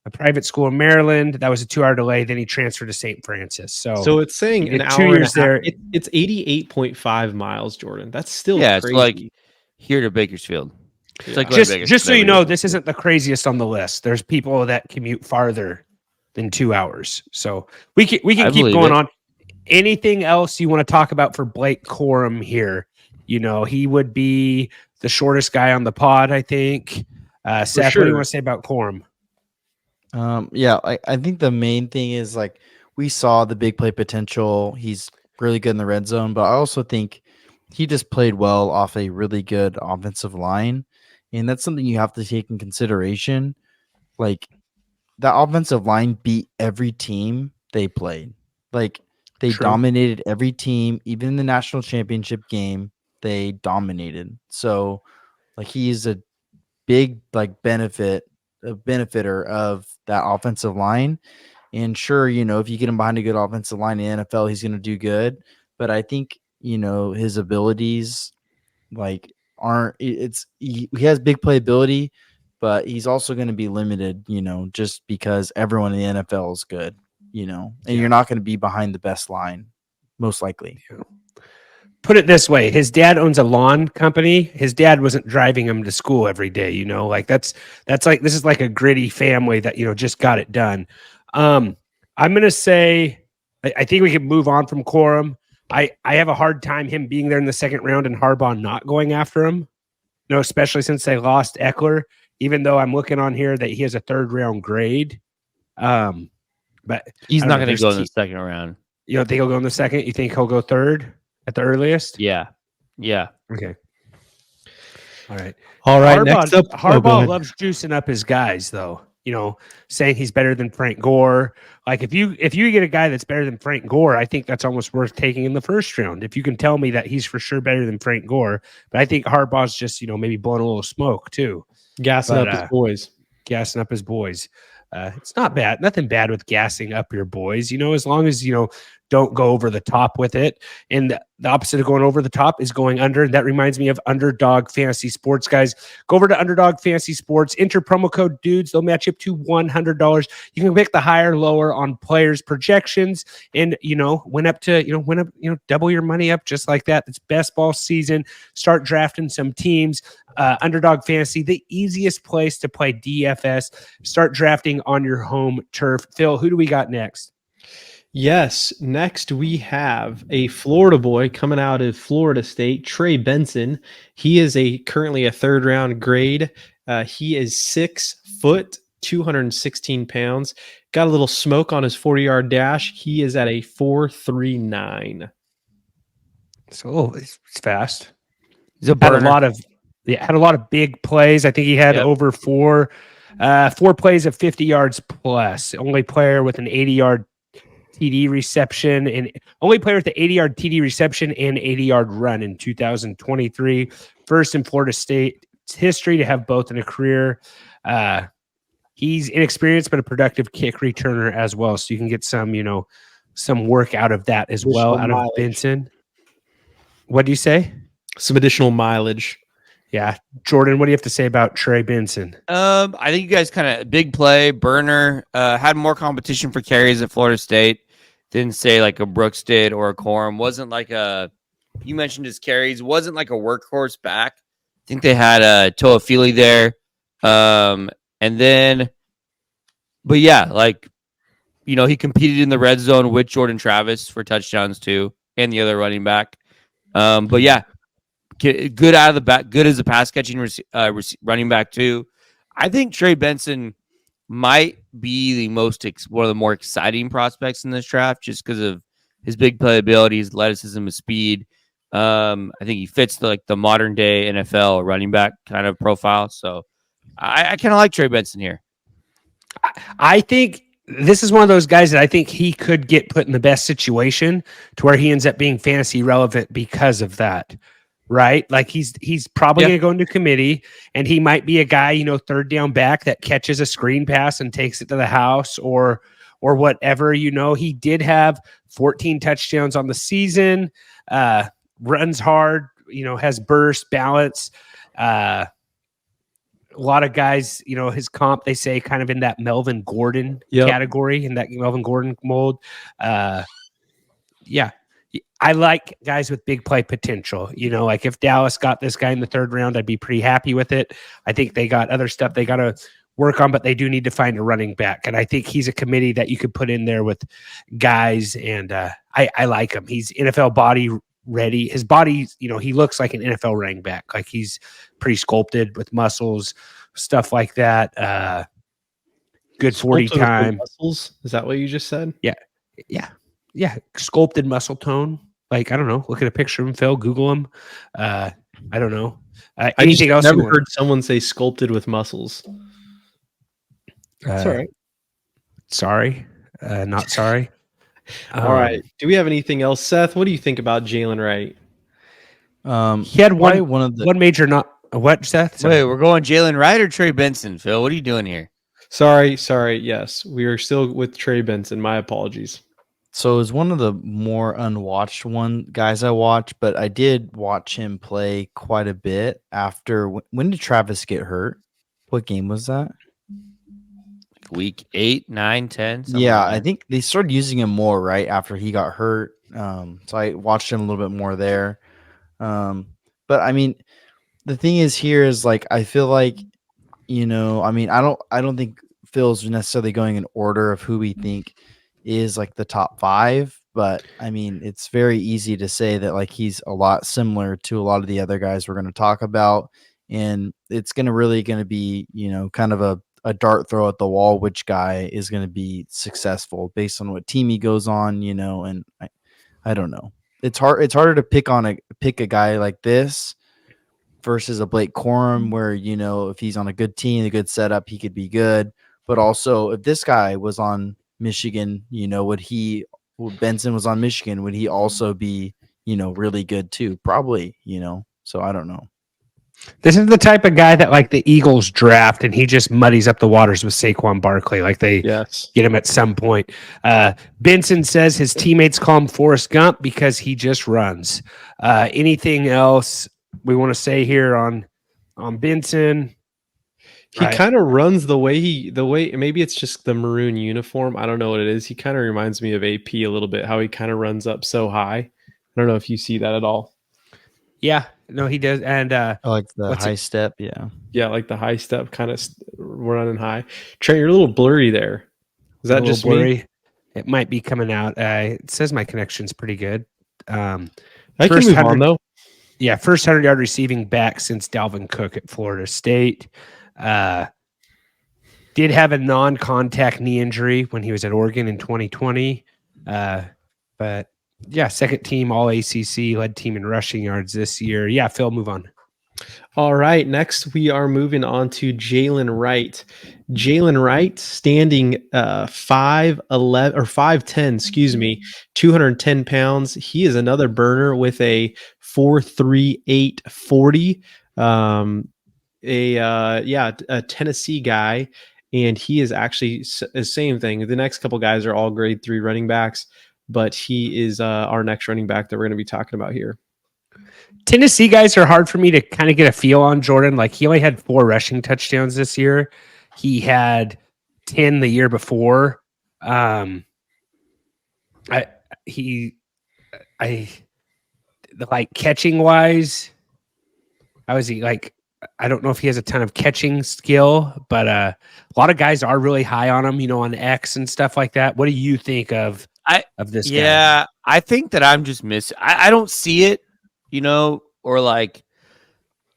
Speaker 2: a private school in Maryland. That was a 2-hour delay. Then he transferred to St. Francis. So
Speaker 3: it's saying an hour
Speaker 2: 2 years there.
Speaker 3: It's 88.5 miles, Jordan. That's still
Speaker 6: crazy.
Speaker 3: It's
Speaker 6: like here to Bakersfield. It's like
Speaker 2: just so you know, this isn't the craziest on the list. There's people that commute farther than 2 hours. So we can keep going on. Anything else you want to talk about for Blake Corum here? He would be the shortest guy on the pod, I think. Seth, what do you want to say about Corum?
Speaker 4: I think the main thing is like we saw the big play potential. He's really good in the red zone, but I also think he just played well off a really good offensive line. And that's something you have to take in consideration. Like that offensive line beat every team they played. Like they dominated every team, even in the national championship game, they dominated. So like he's a big benefiter of that offensive line. And sure, if you get him behind a good offensive line in the NFL, he's going to do good. But I think, his abilities he has big playability, but he's also going to be limited, just because everyone in the NFL is good, and you're not going to be behind the best line, most likely.
Speaker 2: Put it this way, his dad owns a lawn company. His dad wasn't driving him to school every day, that's like, this is like a gritty family that, just got it done. I'm going to say, I think we can move on from Corum. I have a hard time him being there in the second round and Harbaugh not going after him. Especially since they lost Eckler, even though I'm looking on here that he has a 3rd round grade. But
Speaker 6: he's not going to go in the second round.
Speaker 2: You don't think he'll go in the second? You think he'll go 3rd at the earliest?
Speaker 6: Yeah.
Speaker 2: Okay. All right.
Speaker 3: Harbaugh, next up,
Speaker 2: Harbaugh loves juicing up his guys, though. Saying he's better than Frank Gore. Like if you get a guy that's better than Frank Gore, I think that's almost worth taking in the 1st round. If you can tell me that he's for sure better than Frank Gore, but I think Harbaugh's just maybe blowing a little smoke too,
Speaker 3: gassing up his boys.
Speaker 2: It's not bad. Nothing bad with gassing up your boys. As long as don't go over the top with it. And the opposite of going over the top is going under. That reminds me of Underdog Fantasy Sports, guys. Go over to Underdog Fantasy Sports, enter promo code dudes. They'll match you up to $100. You can pick the higher, lower on players' projections, and double your money up just like that. It's best ball season. Start drafting some teams. Underdog Fantasy, the easiest place to play DFS. Start drafting on your home turf. Phil, who do we got next?
Speaker 3: Yes. Next, we have a Florida boy coming out of Florida State, Trey Benson. He is currently a 3rd-round grade. He is 6 foot, 216 pounds. Got a little smoke on his 40-yard dash. He is at a 4.39.
Speaker 2: So it's fast.
Speaker 6: He's a
Speaker 2: Had
Speaker 6: burner.
Speaker 2: had a lot of big plays. I think he had over four plays of 50 yards plus. Only player with an 80-yard TD reception, and only player with the 80-yard TD reception and 80-yard run in 2023. First in Florida State history to have both in a career. He's inexperienced but a productive kick returner as well. So you can get some work out of that as well out of Benson. What do you say?
Speaker 3: Some additional mileage.
Speaker 2: Yeah. Jordan, what do you have to say about Trey Benson?
Speaker 6: I think you guys kind of big play, burner, had more competition for carries at Florida State. Didn't say like a Brooks did or a Corum. Wasn't like you mentioned his carries. Wasn't like a workhorse back. I think they had Toafili there. But yeah, he competed in the red zone with Jordan Travis for touchdowns too, and the other running back. But yeah, good out of the back, good as a pass catching running back too. I think Trey Benson might be one of the more exciting prospects in this draft, just because of his big playability, his athleticism, his speed. I think he fits the modern day NFL running back kind of profile. So I kind of like Trey Benson here.
Speaker 2: I think this is one of those guys that I think he could get put in the best situation to where he ends up being fantasy relevant because of that. Right? Like he's probably going to go into committee, and he might be a guy, 3rd down back that catches a screen pass and takes it to the house or whatever. He did have 14 touchdowns on the season, runs hard, has burst, balance. A lot of guys, his comp, they say kind of in that Melvin Gordon category, in that Melvin Gordon mold. Yeah. I like guys with big play potential. Like if Dallas got this guy in the 3rd round, I'd be pretty happy with it. I think they got other stuff they got to work on, but they do need to find a running back. And I think he's a committee that you could put in there with guys. And I like him. He's NFL body ready. His body, he looks like an NFL running back. Like he's pretty sculpted with muscles, stuff like that. Good 40 time.
Speaker 3: Muscles? Is that what you just said?
Speaker 2: Yeah. Sculpted muscle tone. Like, I don't know. Look at a picture of him, Phil. Google him. I don't know. Anything else?
Speaker 3: Never heard someone say sculpted with muscles. That's all right.
Speaker 2: Sorry. Not sorry.
Speaker 3: All right. Do we have anything else, Seth? What do you think about Jalen Wright?
Speaker 2: He had one major not. What, Seth?
Speaker 6: Wait, we're going Jalen Wright or Trey Benson, Phil? What are you doing here?
Speaker 3: Sorry. Yes, we are still with Trey Benson. My apologies.
Speaker 4: So it was one of the more unwatched guys I watched, but I did watch him play quite a bit after. When did Travis get hurt? What game was that?
Speaker 6: Week 8, 9, 10.
Speaker 4: Yeah, I think they started using him more right after he got hurt. So I watched him a little bit more there. But I mean, the thing is here is like I feel like I don't think Phil's necessarily going in order of who we think is like the top 5, but I mean it's very easy to say that like he's a lot similar to a lot of the other guys we're going to talk about, and it's going to be kind of a dart throw at the wall which guy is going to be successful based on what team he goes on, and I don't know. It's harder to pick a guy like this versus a Blake Corum where if he's on a good team, a good setup, he could be good, but also if this guy was on Michigan, Benson was on Michigan, would he also be, really good too? Probably, so I don't know.
Speaker 2: This is the type of guy that like the Eagles draft and he just muddies up the waters with Saquon Barkley. Like they
Speaker 3: Yes.
Speaker 2: get him at some point. Benson says his teammates call him Forrest Gump because he just runs. Anything else we want to say here on Benson?
Speaker 3: He
Speaker 2: Right.
Speaker 3: kind of runs the way maybe it's just the maroon uniform. I don't know what it is. He kind of reminds me of AP a little bit, how he kind of runs up so high. I don't know if you see that at all.
Speaker 2: Yeah, no, he does. And
Speaker 4: I like the
Speaker 2: what's
Speaker 4: high
Speaker 2: it-
Speaker 4: step. Yeah.
Speaker 3: Yeah, like the high step kind of running high. Trent, you're a little blurry there. Is that
Speaker 2: a little
Speaker 3: just me?
Speaker 2: blurry. It might be coming out. It says my connection's pretty good.
Speaker 3: I can
Speaker 2: First
Speaker 3: move
Speaker 2: 100
Speaker 3: on though.
Speaker 2: Yeah, first 100-yard receiving back since Dalvin Cook at Florida State. Did have a non-contact knee injury when he was at Oregon in 2020. But yeah, second team All ACC, led team in rushing yards this year. Yeah, Phil, move on.
Speaker 3: All right, next we are moving on to Jalen Wright. Jalen Wright standing 5'11" or 5'10", excuse me, 210 pounds. He is another burner with a 4.38 40. A Tennessee guy, and he is actually the same thing. The next couple guys are all grade 3 running backs, but he is our next running back that we're going to be talking about here.
Speaker 2: Tennessee guys are hard for me to kind of get a feel on, Jordan. Like he only had 4 rushing touchdowns this year. He had 10 the year before. Like catching wise, how is he like? I don't know if he has a ton of catching skill, but a lot of guys are really high on him, on X and stuff like that. What do you think of this guy?
Speaker 6: Yeah, I think that I'm just missing. I don't see it, or like,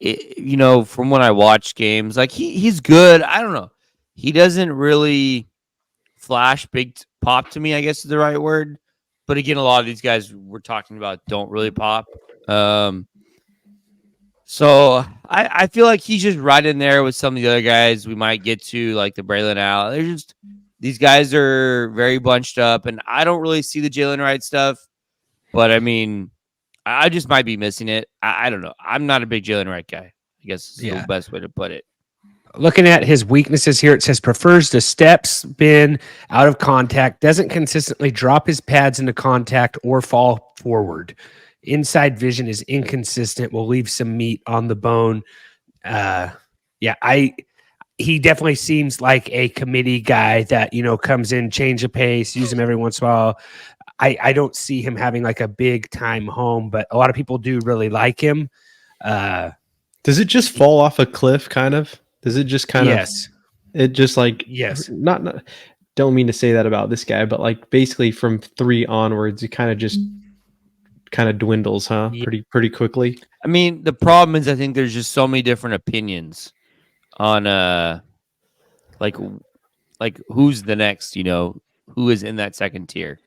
Speaker 6: from when I watch games, like he's good. I don't know. He doesn't really flash big pop to me, I guess is the right word. But again, a lot of these guys we're talking about don't really pop. So I feel like he's just right in there with some of the other guys we might get to, like the Braylon Allen. They're just, these guys are very bunched up, and I don't really see the Jalen Wright stuff. But I mean, I just might be missing it. I don't know. I'm not a big Jalen Wright guy, I guess is the best way to put it.
Speaker 2: Looking at his weaknesses here, it says prefers to step, spin, out of contact, doesn't consistently drop his pads into contact or fall forward. Inside vision is inconsistent, will leave some meat on the bone. He definitely seems like a committee guy that, comes in, change of pace, use him every once in a while. I don't see him having like a big time home, but a lot of people do really like him.
Speaker 3: Does it just fall off a cliff kind of? Does it just kind of, it just like,
Speaker 2: yes,
Speaker 3: not, don't mean to say that about this guy, but like basically from 3 onwards, it kind of just dwindles, huh?
Speaker 2: Yeah.
Speaker 3: Pretty quickly.
Speaker 6: I mean, the problem is I think there's just so many different opinions on like who's the next, who is in that second tier.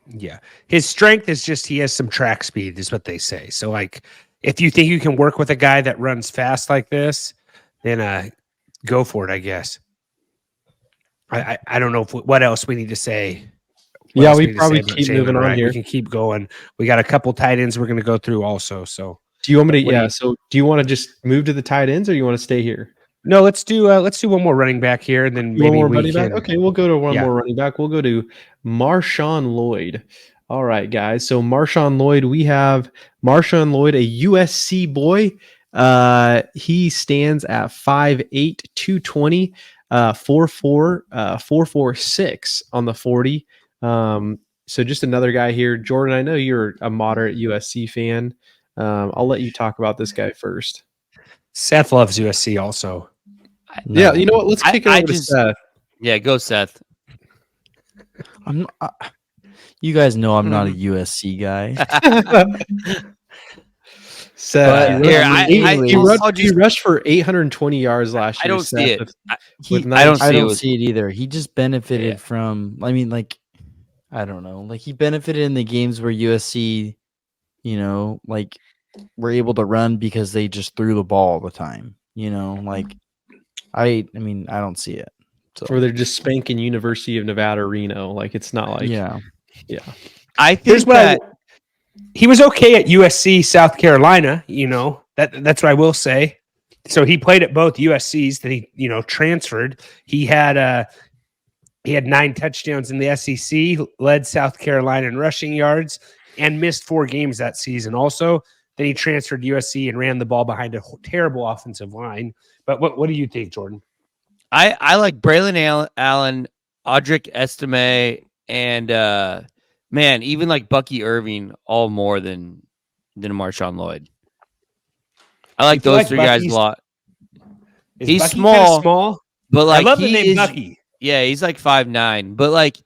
Speaker 2: Yeah. His strength is just he has some track speed, is what they say. So like if you think you can work with a guy that runs fast like this, then go for it, I guess. I don't know what else we need to say.
Speaker 3: Yeah, we probably keep moving on here.
Speaker 2: We can keep going. We got a couple tight ends we're going to go through also. So
Speaker 3: do you want me to? So do you want to just move to the tight ends, or you want to stay here?
Speaker 2: No, let's do one more running back here, and then maybe
Speaker 3: running back. Okay, we'll go to one more running back. We'll go to Marshawn Lloyd. All right, guys. So Marshawn Lloyd, we have Marshawn Lloyd, a USC boy. He stands at 5'8", 220, 4'4", 4.46 on the 40. So just another guy here. Jordan, I know you're a moderate USC fan. I'll let you talk about this guy first.
Speaker 2: Seth loves USC also.
Speaker 3: No. Yeah, you know what? Let's kick it over to Seth.
Speaker 6: Yeah, go Seth.
Speaker 4: You guys know I'm not a USC guy.
Speaker 3: Seth, he rushed for 820 yards last year.
Speaker 6: I don't see it.
Speaker 4: I don't see it either. He just benefited from, I mean, like, I don't know. Like, he benefited in the games where USC, like, were able to run because they just threw the ball all the time. Like, I mean, I don't see it. So.
Speaker 3: Or they're just spanking University of Nevada, Reno. Like, it's not like, yeah.
Speaker 6: I think
Speaker 2: he was okay at USC, South Carolina. That's what I will say. So he played at both USCs that he, transferred. He had 9 touchdowns in the SEC, led South Carolina in rushing yards, and missed 4 games that season also. Then he transferred to USC and ran the ball behind a terrible offensive line. But what do you think, Jordan?
Speaker 6: I like Braylon Allen, Audric Estime, and man, even like Bucky Irving all more than Marshawn Lloyd. I like those 3 guys a lot. He's
Speaker 2: Bucky
Speaker 6: small, but like
Speaker 2: I love the name Bucky.
Speaker 6: Yeah, he's like 5'9", but like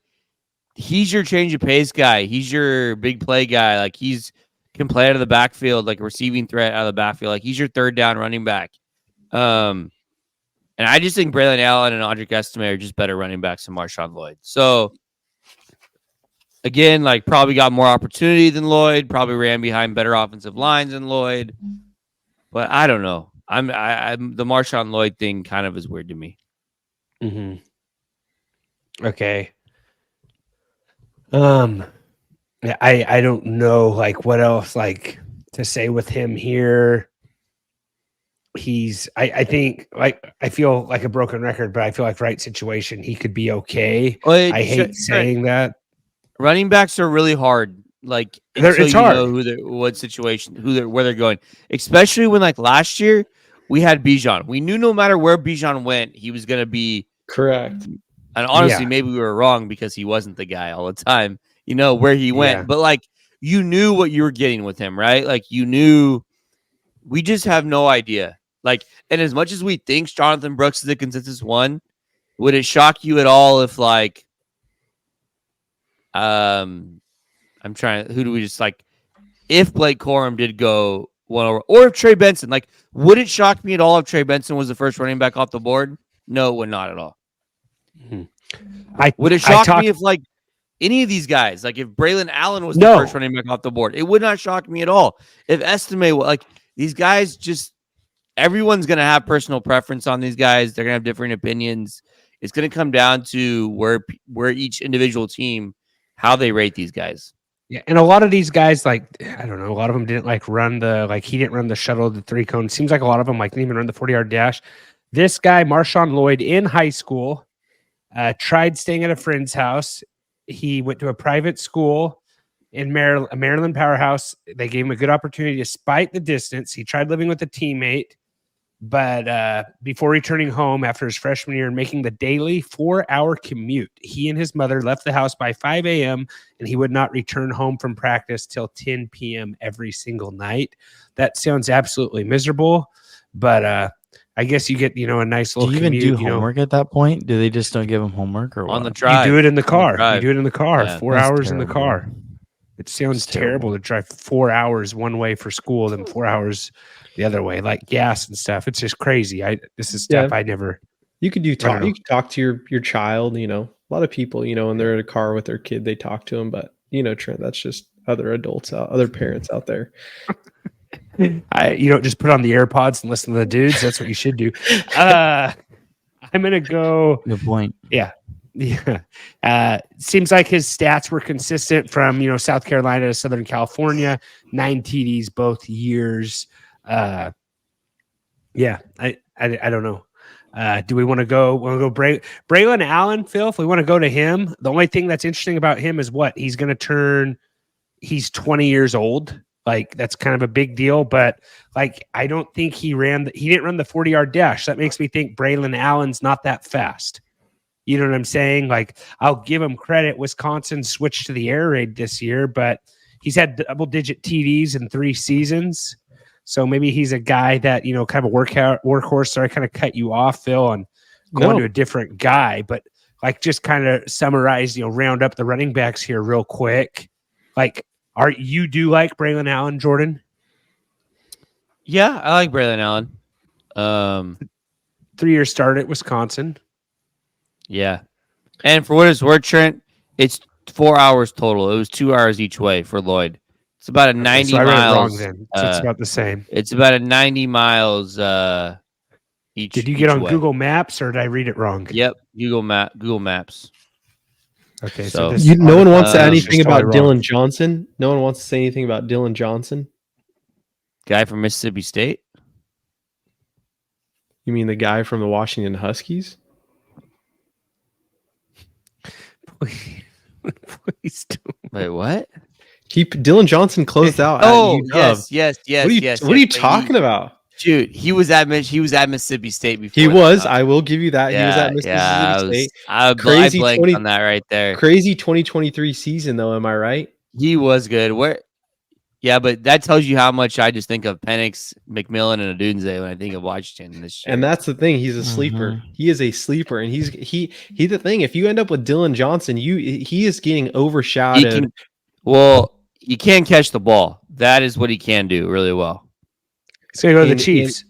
Speaker 6: he's your change of pace guy. He's your big play guy. Like he's can play out of the backfield, like a receiving threat out of the backfield. Like he's your third down running back. And I just think Braylon Allen and Audric Estime are just better running backs than Marshawn Lloyd. So again, like probably got more opportunity than Lloyd, probably ran behind better offensive lines than Lloyd. But I don't know. I'm the Marshawn Lloyd thing kind of is weird to me.
Speaker 2: Mm-hmm. Okay. I don't know like what else like to say with him here. I think like I feel like a broken record, but I feel like right situation he could be okay. I hate saying that.
Speaker 6: Running backs are really hard. Like
Speaker 2: it's hard.
Speaker 6: Know what situation, where they're going. Especially when like last year we had Bijan. We knew no matter where Bijan went, he was gonna be
Speaker 3: correct.
Speaker 6: And honestly, maybe we were wrong because he wasn't the guy all the time. Where he went, but like you knew what you were getting with him, right? Like you knew. We just have no idea. Like, and as much as we think Jonathan Brooks is the consensus one, would it shock you at all if like, I'm trying. Who do we just like? If Blake Corum did go one over, or if Trey Benson, like, would it shock me at all if Trey Benson was the first running back off the board? No, it would not at all.
Speaker 2: Would
Speaker 6: it shock me if like any of these guys, like if Braylon Allen was the first running back off the board? It would not shock me at all. If Estime, like these guys just. Everyone's going to have personal preference on these guys. They're going to have different opinions. It's going to come down to where each individual team, how they rate these guys.
Speaker 2: Yeah, and a lot of these guys, like, I don't know, a lot of them didn't like he didn't run the shuttle, the 3 cone. Seems like a lot of them like didn't even run the 40-yard dash. This guy, Marshawn Lloyd, in high school, tried staying at a friend's house. He went to a private school in Maryland, a Maryland powerhouse. They gave him a good opportunity despite the distance. He tried living with a teammate. But before returning home after his freshman year and making the daily 4-hour commute, he and his mother left the house by 5 a.m. and he would not return home from practice till 10 p.m. every single night. That sounds absolutely miserable, but I guess you get, a nice little commute.
Speaker 4: Do you even do homework at that point? Do they just don't give him homework or what?
Speaker 6: On the drive?
Speaker 2: You do it in the car. You do it in the car.
Speaker 6: Yeah,
Speaker 2: 4 hours in the car. It sounds terrible to drive 4 hours one way for school, then 4 hours the other way, like gas and stuff. It's just crazy. This is stuff I never.
Speaker 3: You could you can talk to your child. A lot of people, when they're in a car with their kid, they talk to them. But Trent, that's just other adults, other parents out there.
Speaker 2: Just put on the AirPods and listen to the dudes. That's what you should do. I'm gonna go.
Speaker 4: Good point.
Speaker 2: Yeah. Seems like his stats were consistent from South Carolina to Southern California. 9 TDs both years. I don't know. Do we want to go? Braylon Allen, Phil? If we want to go to him, the only thing that's interesting about him is what he's going to turn. He's 20 years old. Like that's kind of a big deal, but like I don't think he didn't run the 40-yard dash. That makes me think Braylon Allen's not that fast. You know what I'm saying? Like I'll give him credit. Wisconsin switched to the air raid this year, but he's had double-digit TDs in 3 seasons. So maybe he's a guy that, kind of a workhorse. Sorry, I kind of cut you off, Phil, and going to a different guy. But like just kind of summarize, round up the running backs here real quick. Like, do like Braylon Allen, Jordan?
Speaker 6: Yeah, I like Braylon Allen.
Speaker 2: 3-year start at Wisconsin.
Speaker 6: Yeah. And for what it's worth, Trent, it's 4 hours total. It was 2 hours each way for Lloyd. It's about a 90
Speaker 2: so I read
Speaker 6: miles.
Speaker 2: It wrong then. So it's about the same.
Speaker 6: It's about a 90 miles each.
Speaker 2: Did you get on way. Google Maps or did I read it wrong?
Speaker 6: Yep, Google Maps.
Speaker 2: Okay,
Speaker 3: so no one wants to say anything about Dylan Johnson. No one wants to say anything about Dylan Johnson.
Speaker 6: Guy from Mississippi State.
Speaker 3: You mean the guy from the Washington Huskies?
Speaker 2: Please don't.
Speaker 6: Wait, what?
Speaker 3: Dylan Johnson closed out
Speaker 6: Oh,
Speaker 3: at UW.
Speaker 6: yes.
Speaker 3: What are you talking about?
Speaker 6: Shoot, he was at Mississippi State before.
Speaker 3: He was. I will give you that. He was
Speaker 6: Yeah,
Speaker 3: at Mississippi State.
Speaker 6: I
Speaker 3: Crazy
Speaker 6: blanked on that right there.
Speaker 3: Crazy 2023 season, though. Am I right?
Speaker 6: He was good. Yeah, but that tells you how much I just think of Penix, McMillan, and Odunze when I think of Washington this year.
Speaker 3: And that's the thing. He's a sleeper. He is a sleeper, and he's the thing. If you end up with Dylan Johnson, he is getting overshadowed.
Speaker 6: He can catch the ball. That is what he can do really well.
Speaker 2: He's gonna go to the Chiefs.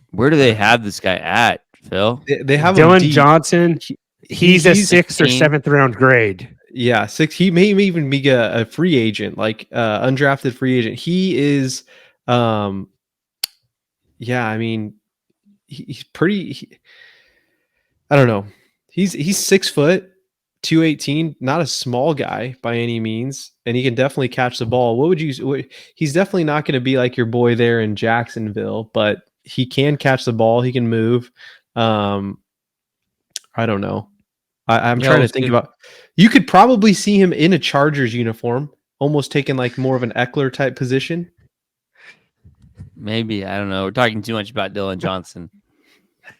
Speaker 6: Where do they have this guy at, Phil?
Speaker 3: They have
Speaker 2: Dylan Johnson. He's a 6th or 7th round grade.
Speaker 3: Yeah, 6. He may even be a free agent, like undrafted free agent. He is, yeah. I mean, he's pretty. I don't know. He's 6 foot, 218. Not a small guy by any means, and he can definitely catch the ball. He's definitely not going to be like your boy there in Jacksonville, but he can catch the ball. He can move. I don't know. I'm trying to think about. You could probably see him in a Chargers uniform, almost taking like more of an Eckler type position.
Speaker 6: Maybe, I don't know. We're talking too much about Dylan Johnson.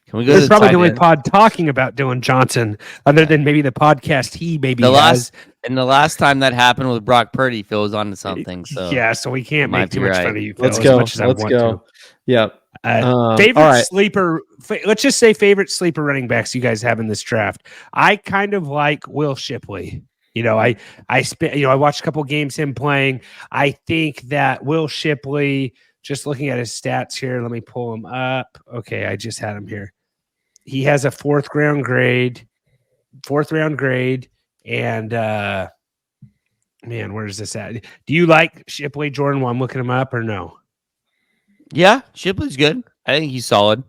Speaker 6: Can we go?
Speaker 2: This is
Speaker 6: to
Speaker 2: probably the only pod talking about Dylan Johnson, other than maybe the podcast he maybe has.
Speaker 6: And the last time that happened with Brock Purdy, Phil was onto something. So
Speaker 2: yeah, so we can't make too much fun of you, Phil,
Speaker 3: Let's go.
Speaker 2: as much as
Speaker 3: Let's
Speaker 2: I
Speaker 3: go.
Speaker 2: want to.
Speaker 3: Yeah.
Speaker 2: Favorite sleeper. Let's just say favorite sleeper running backs you guys have in this draft. I kind of like Will Shipley. I watched a couple games him playing. I think that Will Shipley. Just looking at his stats here, let me pull him up. Okay, I just had him here. He has a 4th round grade, and man, where's this at? Do you like Shipley, Jordan? While I'm looking him up, or no?
Speaker 6: Yeah, Shipley's good. I think he's solid.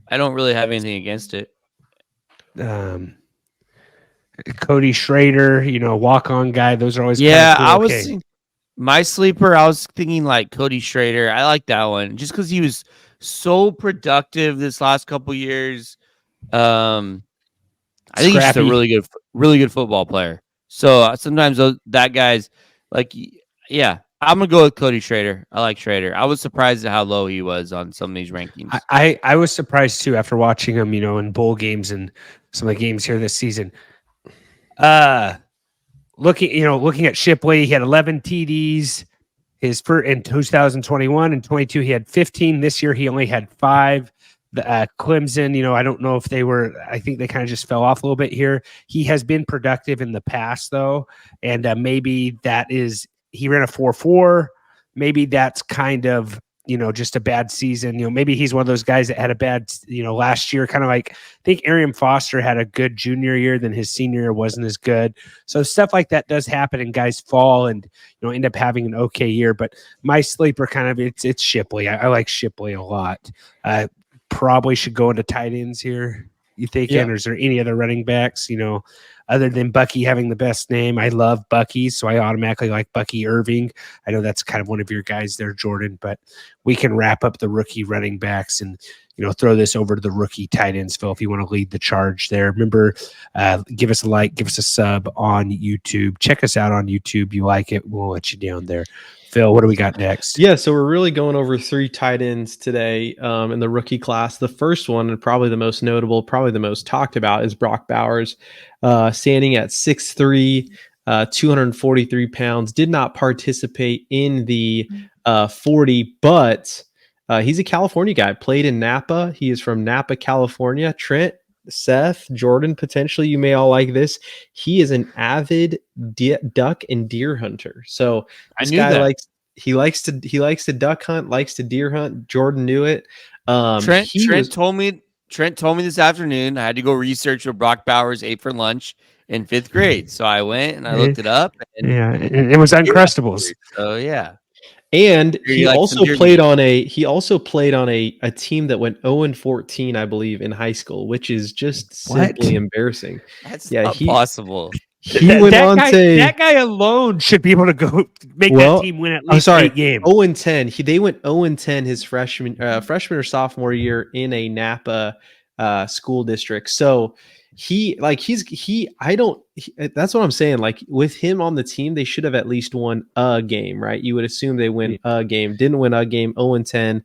Speaker 6: I don't really have anything against it.
Speaker 2: Cody Schrader, walk-on guy. Those are always cool.
Speaker 6: I was thinking, my sleeper. I was thinking like Cody Schrader. I like that one just because he was so productive this last couple years. I think he's just a really good football player. So sometimes that guy's like, yeah. I'm gonna go with Cody Schrader. I like Schrader. I was surprised at how low he was on some of these rankings.
Speaker 2: I was surprised too after watching him, in bowl games and some of the games here this season. Looking at Shipley, he had 11 TDs. His first in 2021 and 22, he had 15. This year, he only had 5. The Clemson, I don't know if they were. I think they kind of just fell off a little bit here. He has been productive in the past, though, and maybe that is. He ran a 4.4. Maybe that's kind of, just a bad season. Maybe he's one of those guys that had a bad, last year, kind of like, I think Arian Foster had a good junior year, then his senior year wasn't as good. So stuff like that does happen and guys fall and, end up having an okay year. But my sleeper kind of, it's Shipley. I like Shipley a lot. Probably should go into tight ends here. You think, or is there any other running backs, other than Bucky having the best name? I love Bucky, so I automatically like Bucky Irving. I know that's kind of one of your guys there, Jordan, but we can wrap up the rookie running backs and, throw this over to the rookie tight ends, Phil, if you want to lead the charge there. Remember, give us a like, give us a sub on YouTube. Check us out on YouTube. You like it, we'll let you down there. Phil, what do we got next?
Speaker 3: Yeah, so we're really going over 3 tight ends today in the rookie class. The first one, and probably the most notable, probably the most talked about, is Brock Bowers, standing at 6'3", 243 pounds. Did not participate in the 40, but he's a California guy. Played in Napa. He is from Napa, California. Trent, Seth, Jordan, potentially you may all like this. He is an avid duck and deer hunter. So this guy likes to duck hunt, likes to deer hunt. Jordan knew it.
Speaker 6: Trent told me this afternoon I had to go research what Brock Bowers ate for lunch in 5th grade. So I went and I looked it up. And
Speaker 2: it was Uncrustables.
Speaker 6: So yeah.
Speaker 3: And he also played on a team that went 0-14, I believe, in high school, which is just simply embarrassing.
Speaker 6: That's not possible.
Speaker 3: He went on to
Speaker 2: that guy alone should be able to go make that team win at least 8 games.
Speaker 3: 0-10. They went 0-10 his freshman or sophomore year in a Napa school district. So that's what I'm saying. Like with him on the team, they should have at least won a game, right? You would assume they win a game. Didn't win a game. 0-10.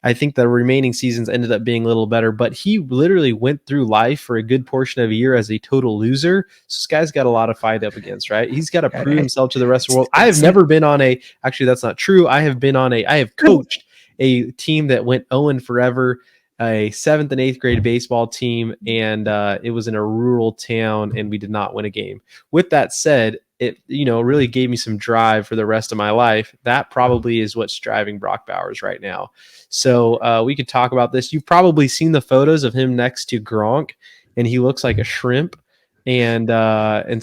Speaker 3: I think the remaining seasons ended up being a little better, but he literally went through life for a good portion of a year as a total loser. So this guy's got a lot to fight up against, right? He's got to prove himself to the rest of the world. I have never been on actually, that's not true. I have coached a team that went 0 forever, a 7th and 8th grade baseball team, and it was in a rural town, and we did not win a game. With that said, it really gave me some drive for the rest of my life. That probably is what's driving Brock Bowers right now. So we could talk about this. You've probably seen the photos of him next to Gronk, and he looks like a shrimp. And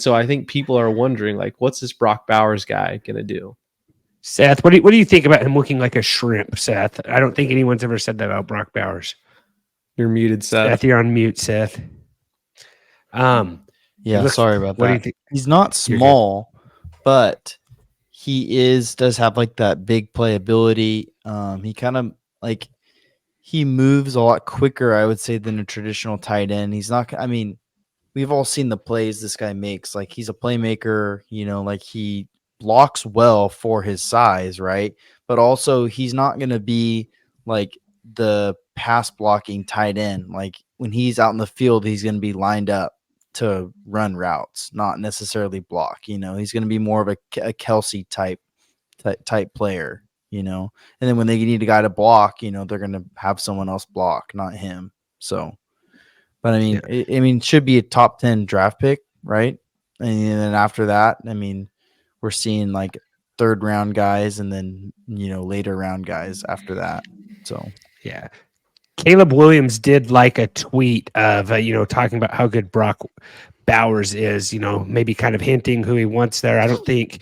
Speaker 3: so I think people are wondering, like, what's this Brock Bowers guy gonna do?
Speaker 2: Seth, what do you think about him looking like a shrimp, Seth? I don't think anyone's ever said that about Brock Bowers.
Speaker 3: You're muted, Seth.
Speaker 2: Seth, you're on mute, Seth.
Speaker 4: Yeah, sorry about that.
Speaker 2: What do you think?
Speaker 4: He's not small, but he does have like that big playability. He kind of he moves a lot quicker, I would say, than a traditional tight end. He's not. I mean, we've all seen the plays this guy makes. Like he's a playmaker. Like he blocks well for his size, right? But also he's not going to be like the pass blocking tight end. Like when he's out in the field, he's going to be lined up to run routes, not necessarily block. He's going to be more of a Kelsey type player, and then when they need a guy to block, they're going to have someone else block, not him. So, but I mean, it should be a top 10 draft pick, right? And then after that, I mean, we're seeing like 3rd round guys and then, later round guys after that. So,
Speaker 2: yeah. Caleb Williams did like a tweet of, talking about how good Brock Bowers is, maybe kind of hinting who he wants there. I don't think,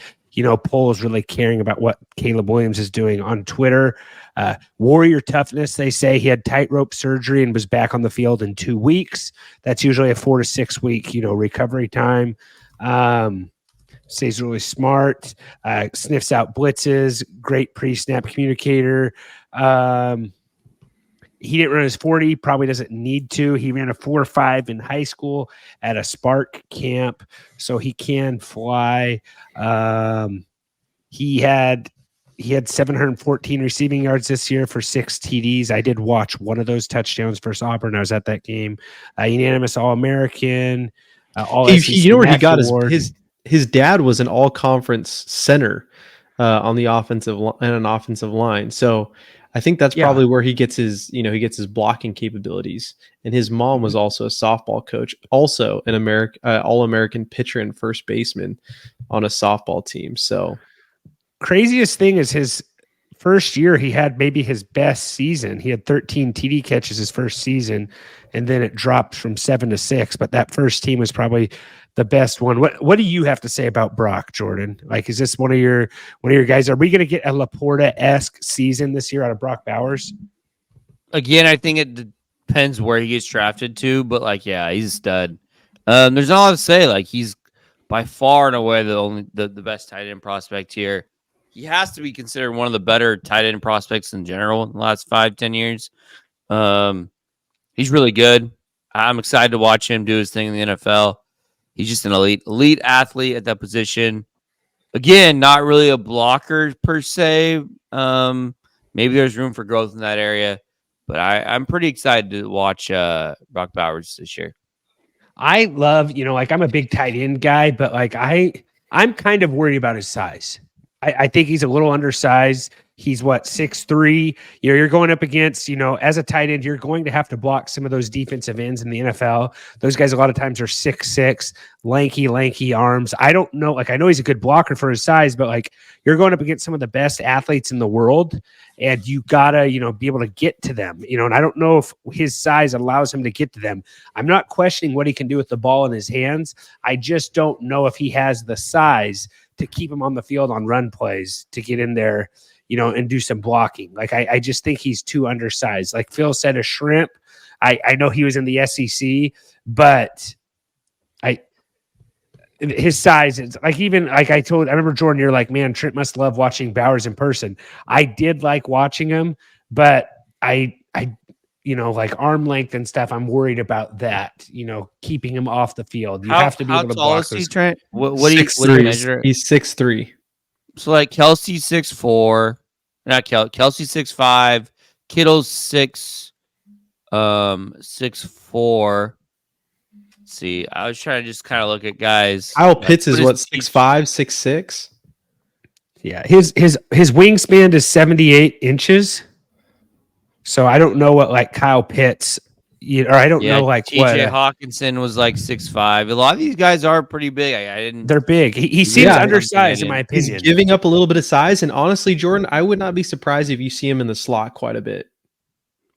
Speaker 2: Poll is really caring about what Caleb Williams is doing on Twitter. Warrior toughness, they say he had tightrope surgery and was back on the field in 2 weeks. That's usually a 4 to 6 week, recovery time. Stays really smart, sniffs out blitzes, great pre-snap communicator. He didn't run his 40, probably doesn't need to. He ran a 4.5 in high school at a Spark camp, so he can fly. He had 714 receiving yards this year for 6 TDs. I did watch one of those touchdowns versus Auburn. I was at that game. Unanimous All-American.
Speaker 3: SEC where he got his dad was an all-conference center on the offensive line. So I think that's probably where he gets his blocking capabilities. And his mom was also a softball coach, also an All-American pitcher and first baseman on a softball team. So
Speaker 2: craziest thing is his first year, he had maybe his best season. He had 13 TD catches his first season, and then it dropped from 7 to 6. But that first team was probably the best one. What do you have to say about Brock, Jordan? Like, is this one of your guys? Are we going to get a Laporta-esque season this year out of Brock Bowers?
Speaker 6: Again, I think it depends where he gets drafted to, but he's a stud. There's not a lot to say. Like, he's by far and away the best tight end prospect here. He has to be considered one of the better tight end prospects in general in the last 5-10 years. He's really good. I'm excited to watch him do his thing in the NFL. He's just an elite athlete at that position. Again, not really a blocker per se. Maybe there's room for growth in that area, but I'm pretty excited to watch Brock Bowers this year.
Speaker 2: I love, I'm a big tight end guy, but I'm kind of worried about his size. I think he's a little undersized. He's 6'3". You're going up against, as a tight end, you're going to have to block some of those defensive ends in the NFL. Those guys a lot of times are 6'6", lanky arms. I don't know. I know he's a good blocker for his size, but you're going up against some of the best athletes in the world, and you gotta, be able to get to them. And I don't know if his size allows him to get to them. I'm not questioning what he can do with the ball in his hands. I just don't know if he has the size to keep him on the field on run plays to get in there, and do some blocking. I just think he's too undersized. Like Phil said, a shrimp. I know he was in the SEC, but his size is like, even like I remember Jordan, you're like, man, Trent must love watching Bowers in person. I did like watching him, but I like arm length and stuff, I'm worried about that, keeping him off the field. You have to be
Speaker 6: How
Speaker 2: able to
Speaker 6: tall
Speaker 2: block
Speaker 6: is he,
Speaker 2: those.
Speaker 6: Trent? What do you measure?
Speaker 3: He's 6'3".
Speaker 6: So like Kelsey 6'4", not Kelsey 6'5", Kittle's 6'4". See, I was trying to just kind of look at guys.
Speaker 3: Kyle Pitts is
Speaker 6: what
Speaker 3: what,
Speaker 6: is
Speaker 3: 6'5", 6'6"?
Speaker 2: Yeah, his wingspan is 78 inches. So I don't know what like Kyle Pitts, or I don't know like
Speaker 6: TJ
Speaker 2: what.
Speaker 6: Hawkinson was like 6'5". A lot of these guys are pretty big. I didn't.
Speaker 2: They're big. He seems
Speaker 3: Yeah,
Speaker 2: undersized in my
Speaker 3: He's
Speaker 2: opinion.
Speaker 3: giving up a little bit of size, and honestly, Jordan, I would not be surprised if you see him in the slot quite a bit.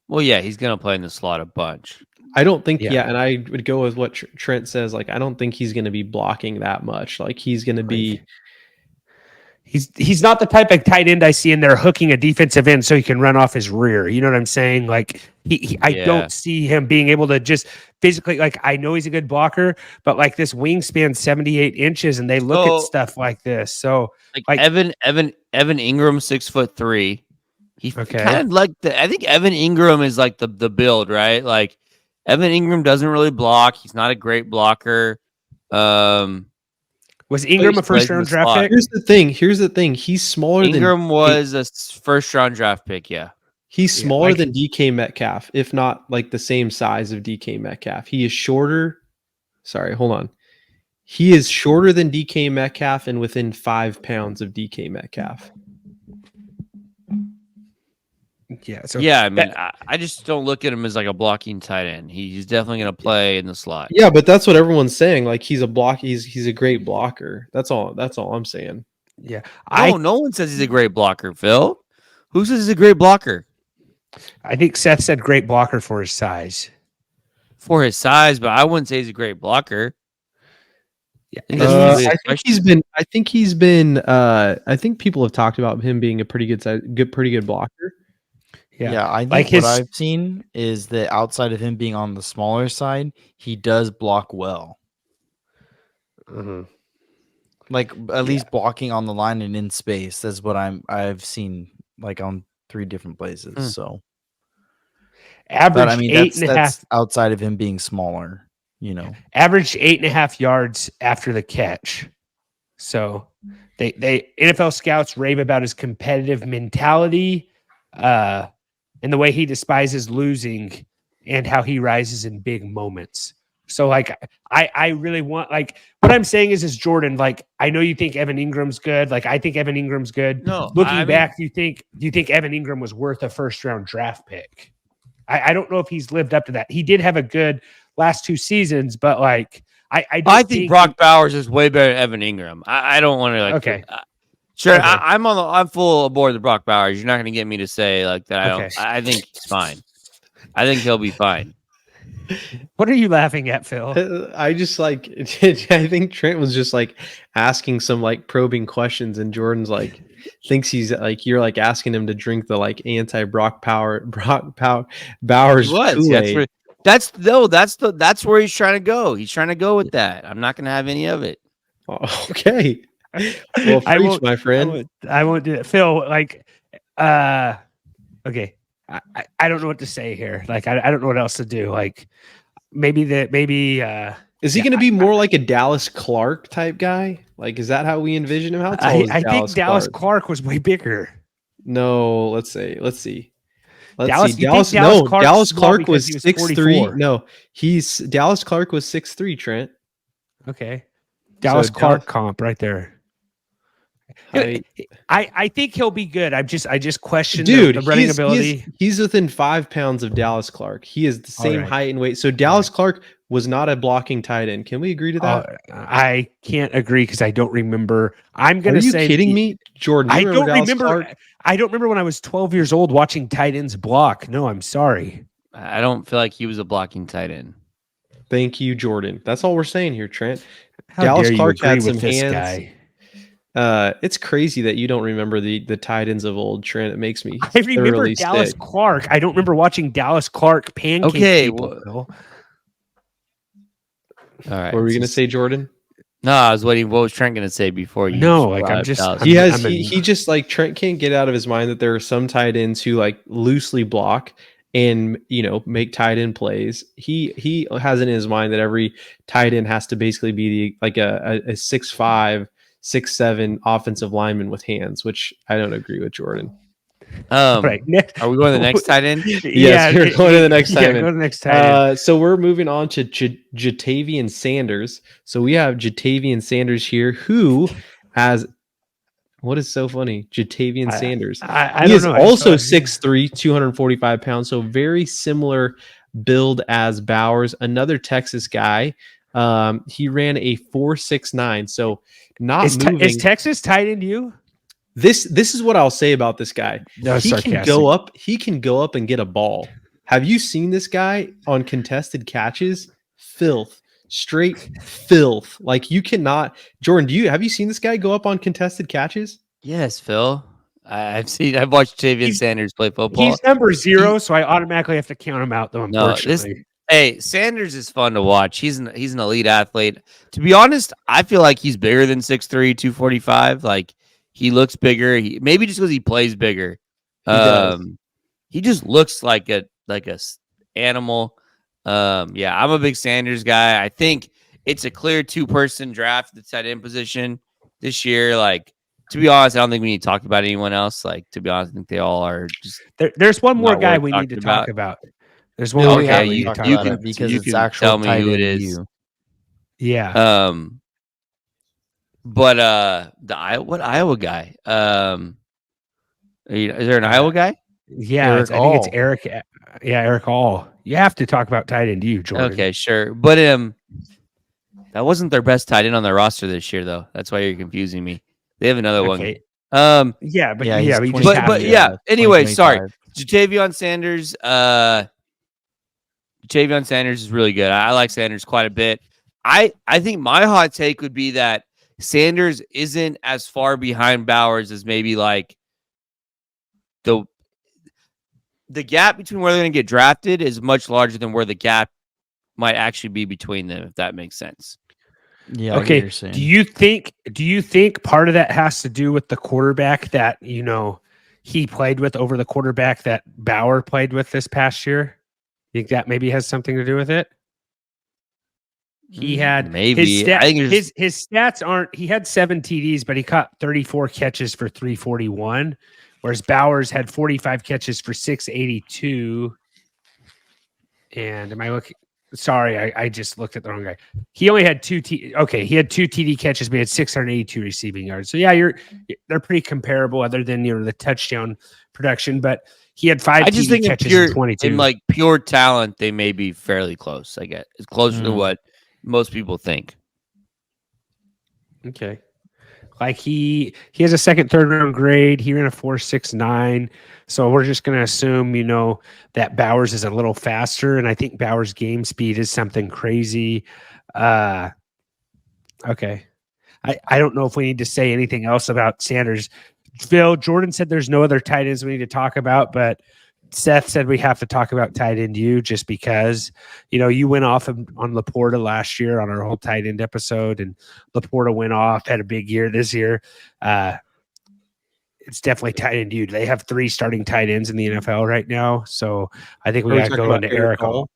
Speaker 6: Well, yeah, he's gonna play in the slot a bunch.
Speaker 3: I don't think,
Speaker 2: Yeah.
Speaker 3: and I would go with what Trent says. Like, I don't think he's going to be blocking that much. Like, he's going to be.
Speaker 2: He's not the type of tight end I see in there hooking a defensive end so he can run off his rear. You know what I'm saying? Like I don't see him being able to just physically, like, I know he's a good blocker, but like this wingspan 78 inches and they look at stuff like this. So
Speaker 6: like Evan Ingram 6'3". He kind of like I think Evan Ingram is like the build, right? Like Evan Ingram doesn't really block. He's not a great blocker.
Speaker 2: Was Ingram a first-round draft pick?
Speaker 3: Here's the thing. He's smaller than
Speaker 6: Ingram was a first-round draft pick. Yeah,
Speaker 3: he's smaller than DK Metcalf, if not like the same size of DK Metcalf. He is shorter. Sorry, hold on. He is shorter than DK Metcalf and within 5 pounds of DK Metcalf.
Speaker 2: Yeah. So
Speaker 6: yeah, I mean, I just don't look at him as like a blocking tight end. He's definitely going to play in the slot.
Speaker 3: Yeah, but that's what everyone's saying. Like he's a great blocker. That's all I'm saying.
Speaker 2: Yeah.
Speaker 6: No one says he's a great blocker, Phil. Who says he's a great blocker?
Speaker 2: I think Seth said great blocker for his size.
Speaker 6: For his size, but I wouldn't say he's a great blocker.
Speaker 3: Yeah, I think people have talked about him being a pretty good blocker.
Speaker 5: Yeah, I think what I've seen is that outside of him being on the smaller side, he does block well.
Speaker 2: Mm-hmm.
Speaker 5: Like at least blocking on the line and in space. That's what I've seen like on 3 different places. So
Speaker 2: average
Speaker 5: that's outside of him being smaller.
Speaker 2: Averaged 8.5 yards after the catch. So they NFL scouts rave about his competitive mentality, and the way he despises losing and how he rises in big moments. So like I really want, like, what I'm saying is Jordan, like, I know you think Evan Ingram's good. Like I think Evan Ingram's good.
Speaker 6: No,
Speaker 2: looking back, do you think Evan Ingram was worth a first-round draft pick? I don't know if he's lived up to that. He did have a good last 2 seasons, but like I
Speaker 6: think Brock Bowers is way better than Evan Ingram. I don't want to like.
Speaker 2: Okay.
Speaker 6: Sure,
Speaker 2: okay.
Speaker 6: I'm full aboard the Brock Bowers. You're not going to get me to say like that.
Speaker 2: Okay.
Speaker 6: I think he's fine. I think he'll be fine.
Speaker 2: What are you laughing at, Phil?
Speaker 3: I just like I think Trent was just like asking some like probing questions, and Jordan's like thinks he's like you're like asking him to drink the like anti-Brock Bowers Kool-Aid.
Speaker 6: That's where he's trying to go. He's trying to go with that. I'm not going to have any of it.
Speaker 3: Okay. Well, preach, my friend.
Speaker 2: I won't do that. Phil, like, okay. I don't know what to say here. Like, I don't know what else to do. Like, maybe
Speaker 3: is he going to be more like a Dallas Clark type guy? Like, is that how we envision him? How tall is
Speaker 2: I think Dallas Clark was way bigger.
Speaker 3: No, let's see.
Speaker 2: Dallas
Speaker 3: Clark was 6'3". No, Dallas Clark was 6'3", Trent.
Speaker 2: Okay. Dallas Clark comp right there. I think he'll be good. I just question the running ability.
Speaker 3: He's within 5 pounds of Dallas Clark. He is the same height and weight. So Dallas Clark was not a blocking tight end. Can we agree to that?
Speaker 2: I can't agree because I don't remember. I'm going to say.
Speaker 3: Are you kidding me, Jordan?
Speaker 2: I don't remember. I don't remember when I was 12 years old watching tight ends block. No, I'm sorry.
Speaker 6: I don't feel like he was a blocking tight end.
Speaker 3: Thank you, Jordan. That's all we're saying here, Trent. Dallas Clark had some hands. It's crazy that you don't remember the tight ends of old, Trent. It makes me.
Speaker 2: I remember Dallas Clark. I don't remember watching Dallas Clark pancake people.
Speaker 6: All right.
Speaker 3: What were we going to say, Jordan?
Speaker 6: No, I was waiting. What was Trent going to say before you?
Speaker 2: No, like I'm just
Speaker 3: he just like Trent can't get out of his mind that there are some tight ends who like loosely block and make tight end plays. He has it in his mind that every tight end has to basically be like a 6'5", 6'7" offensive lineman with hands, which I don't agree with Jordan.
Speaker 6: Right. Are we going to the next tight end?
Speaker 3: Yes, we're going to the next tight end.
Speaker 2: Go to the next tight end.
Speaker 3: So we're moving on to Jatavian Sanders. So we have Jatavian Sanders here, who has what is so funny? Jatavian Sanders.
Speaker 2: I
Speaker 3: he
Speaker 2: don't
Speaker 3: is
Speaker 2: know.
Speaker 3: also 6'3", 245 pounds. So very similar build as Bowers, another Texas guy. He ran a 4.69. So not moving.
Speaker 2: Is Texas tight end you?
Speaker 3: This is what I'll say about this guy. He can go up and get a ball. Have you seen this guy on contested catches? Filth. Straight filth. Like you cannot. Jordan, have you seen this guy go up on contested catches?
Speaker 6: Yes, Phil. I've watched Jatavian Sanders play football.
Speaker 2: He's number 0, so I automatically have to count him out though, unfortunately.
Speaker 6: Sanders is fun to watch. He's an elite athlete. To be honest, I feel like he's bigger than 6'3", 245. Like he looks bigger. Maybe just because he plays bigger. He just looks like a animal. Yeah, I'm a big Sanders guy. I think it's a clear 2-person draft at the tight end position this year. Like, to be honest, I don't think we need to talk about anyone else. Like, to be honest, I think they all are just.
Speaker 2: There's one more guy we need to talk about. There's one more guy we need to talk about
Speaker 4: because it's actual tell me who it is.
Speaker 2: Yeah.
Speaker 6: But what Iowa guy? Is there an Iowa guy?
Speaker 2: Yeah, I think it's Eric. Yeah, Eric All. You have to talk about tight end, Jordan.
Speaker 6: Okay, sure. But that wasn't their best tight end on their roster this year, though. That's why you're confusing me. They have another one.
Speaker 2: Yeah.
Speaker 6: Anyway, sorry. Jatavian Sanders. Jatavian Sanders is really good. I like Sanders quite a bit. I think my hot take would be that Sanders isn't as far behind Bowers as maybe like the gap between where they're going to get drafted is much larger than where the gap might actually be between them, if that makes sense.
Speaker 4: Yeah.
Speaker 2: Okay. Do you think part of that has to do with the quarterback that he played with over the quarterback that Bauer played with this past year? You think that maybe has something to do with it? He had
Speaker 6: maybe
Speaker 2: his stats aren't. He had 7 TDs, but he caught 34 catches for 341, whereas Bowers had 45 catches for 682. And am I looking? Sorry, I just looked at the wrong guy. He only had 2 he had 2 TD catches, but he had 682 receiving yards. So yeah, they're pretty comparable, other than the touchdown production. But he had 5 TD catches in 22.
Speaker 6: In like pure talent, they may be fairly close. I guess it's closer to what most people think.
Speaker 2: Okay. Like he has a second, third round grade. He ran a 4.69. So we're just going to assume, that Bowers is a little faster. And I think Bowers' game speed is something crazy. Okay. I don't know if we need to say anything else about Sanders. Phil, Jordan said there's no other tight ends we need to talk about, but Seth said we have to talk about tight end just because, you went off on Laporta last year on our whole tight end episode, and Laporta went off, had a big year this year. It's definitely tight end They have 3 starting tight ends in the NFL right now. So I think we got to go into Eric All.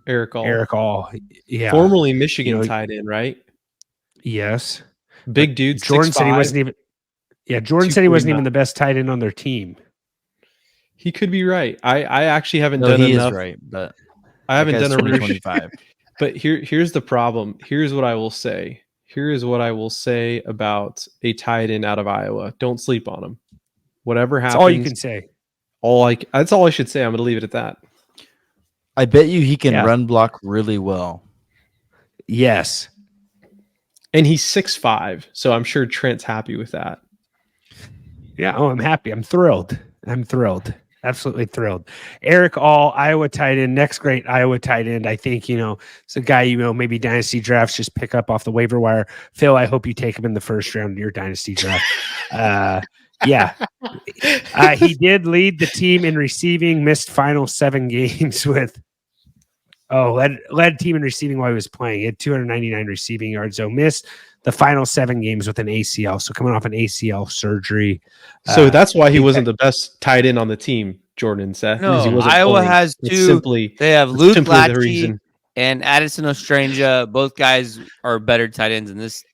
Speaker 3: Eric All.
Speaker 2: Yeah.
Speaker 3: Formerly Michigan tight end, right?
Speaker 2: Yes.
Speaker 3: Big dude.
Speaker 2: Jordan said he wasn't even. Yeah. Jordan said he wasn't even the best tight end on their team.
Speaker 3: He could be right. I actually haven't done enough.
Speaker 4: Is right, but
Speaker 3: I haven't done a
Speaker 4: 2025.
Speaker 3: But here's the problem. Here's what I will say. Here is what I will say about a tight end out of Iowa. Don't sleep on him. Whatever happens.
Speaker 2: That's all you can say.
Speaker 3: That's all I should say. I'm going to leave it at that.
Speaker 4: I bet you he can run block really well.
Speaker 2: Yes.
Speaker 3: And he's 6'5", so I'm sure Trent's happy with that.
Speaker 2: Yeah. Oh, I'm happy. I'm thrilled. Absolutely thrilled. Eric All, Iowa tight end, next great Iowa tight end. I think, it's a guy, maybe dynasty drafts just pick up off the waiver wire. Phil, I hope you take him in the first round of your dynasty draft. Yeah. He did lead the team in receiving, missed final 7 games with Oh, led team in receiving while he was playing. He had 299 receiving yards. So missed the final 7 games with an ACL. So coming off an ACL surgery.
Speaker 3: So that's why he wasn't the best tight end on the team, Jordan and Seth. Because he
Speaker 6: No,
Speaker 3: wasn't
Speaker 6: Iowa
Speaker 3: playing.
Speaker 6: has
Speaker 3: It's
Speaker 6: two.
Speaker 3: simply
Speaker 6: They have
Speaker 3: it's
Speaker 6: Luke
Speaker 3: simply the
Speaker 6: Lachey
Speaker 3: reason.
Speaker 6: and Addison Ostranja. Both guys are better tight ends than this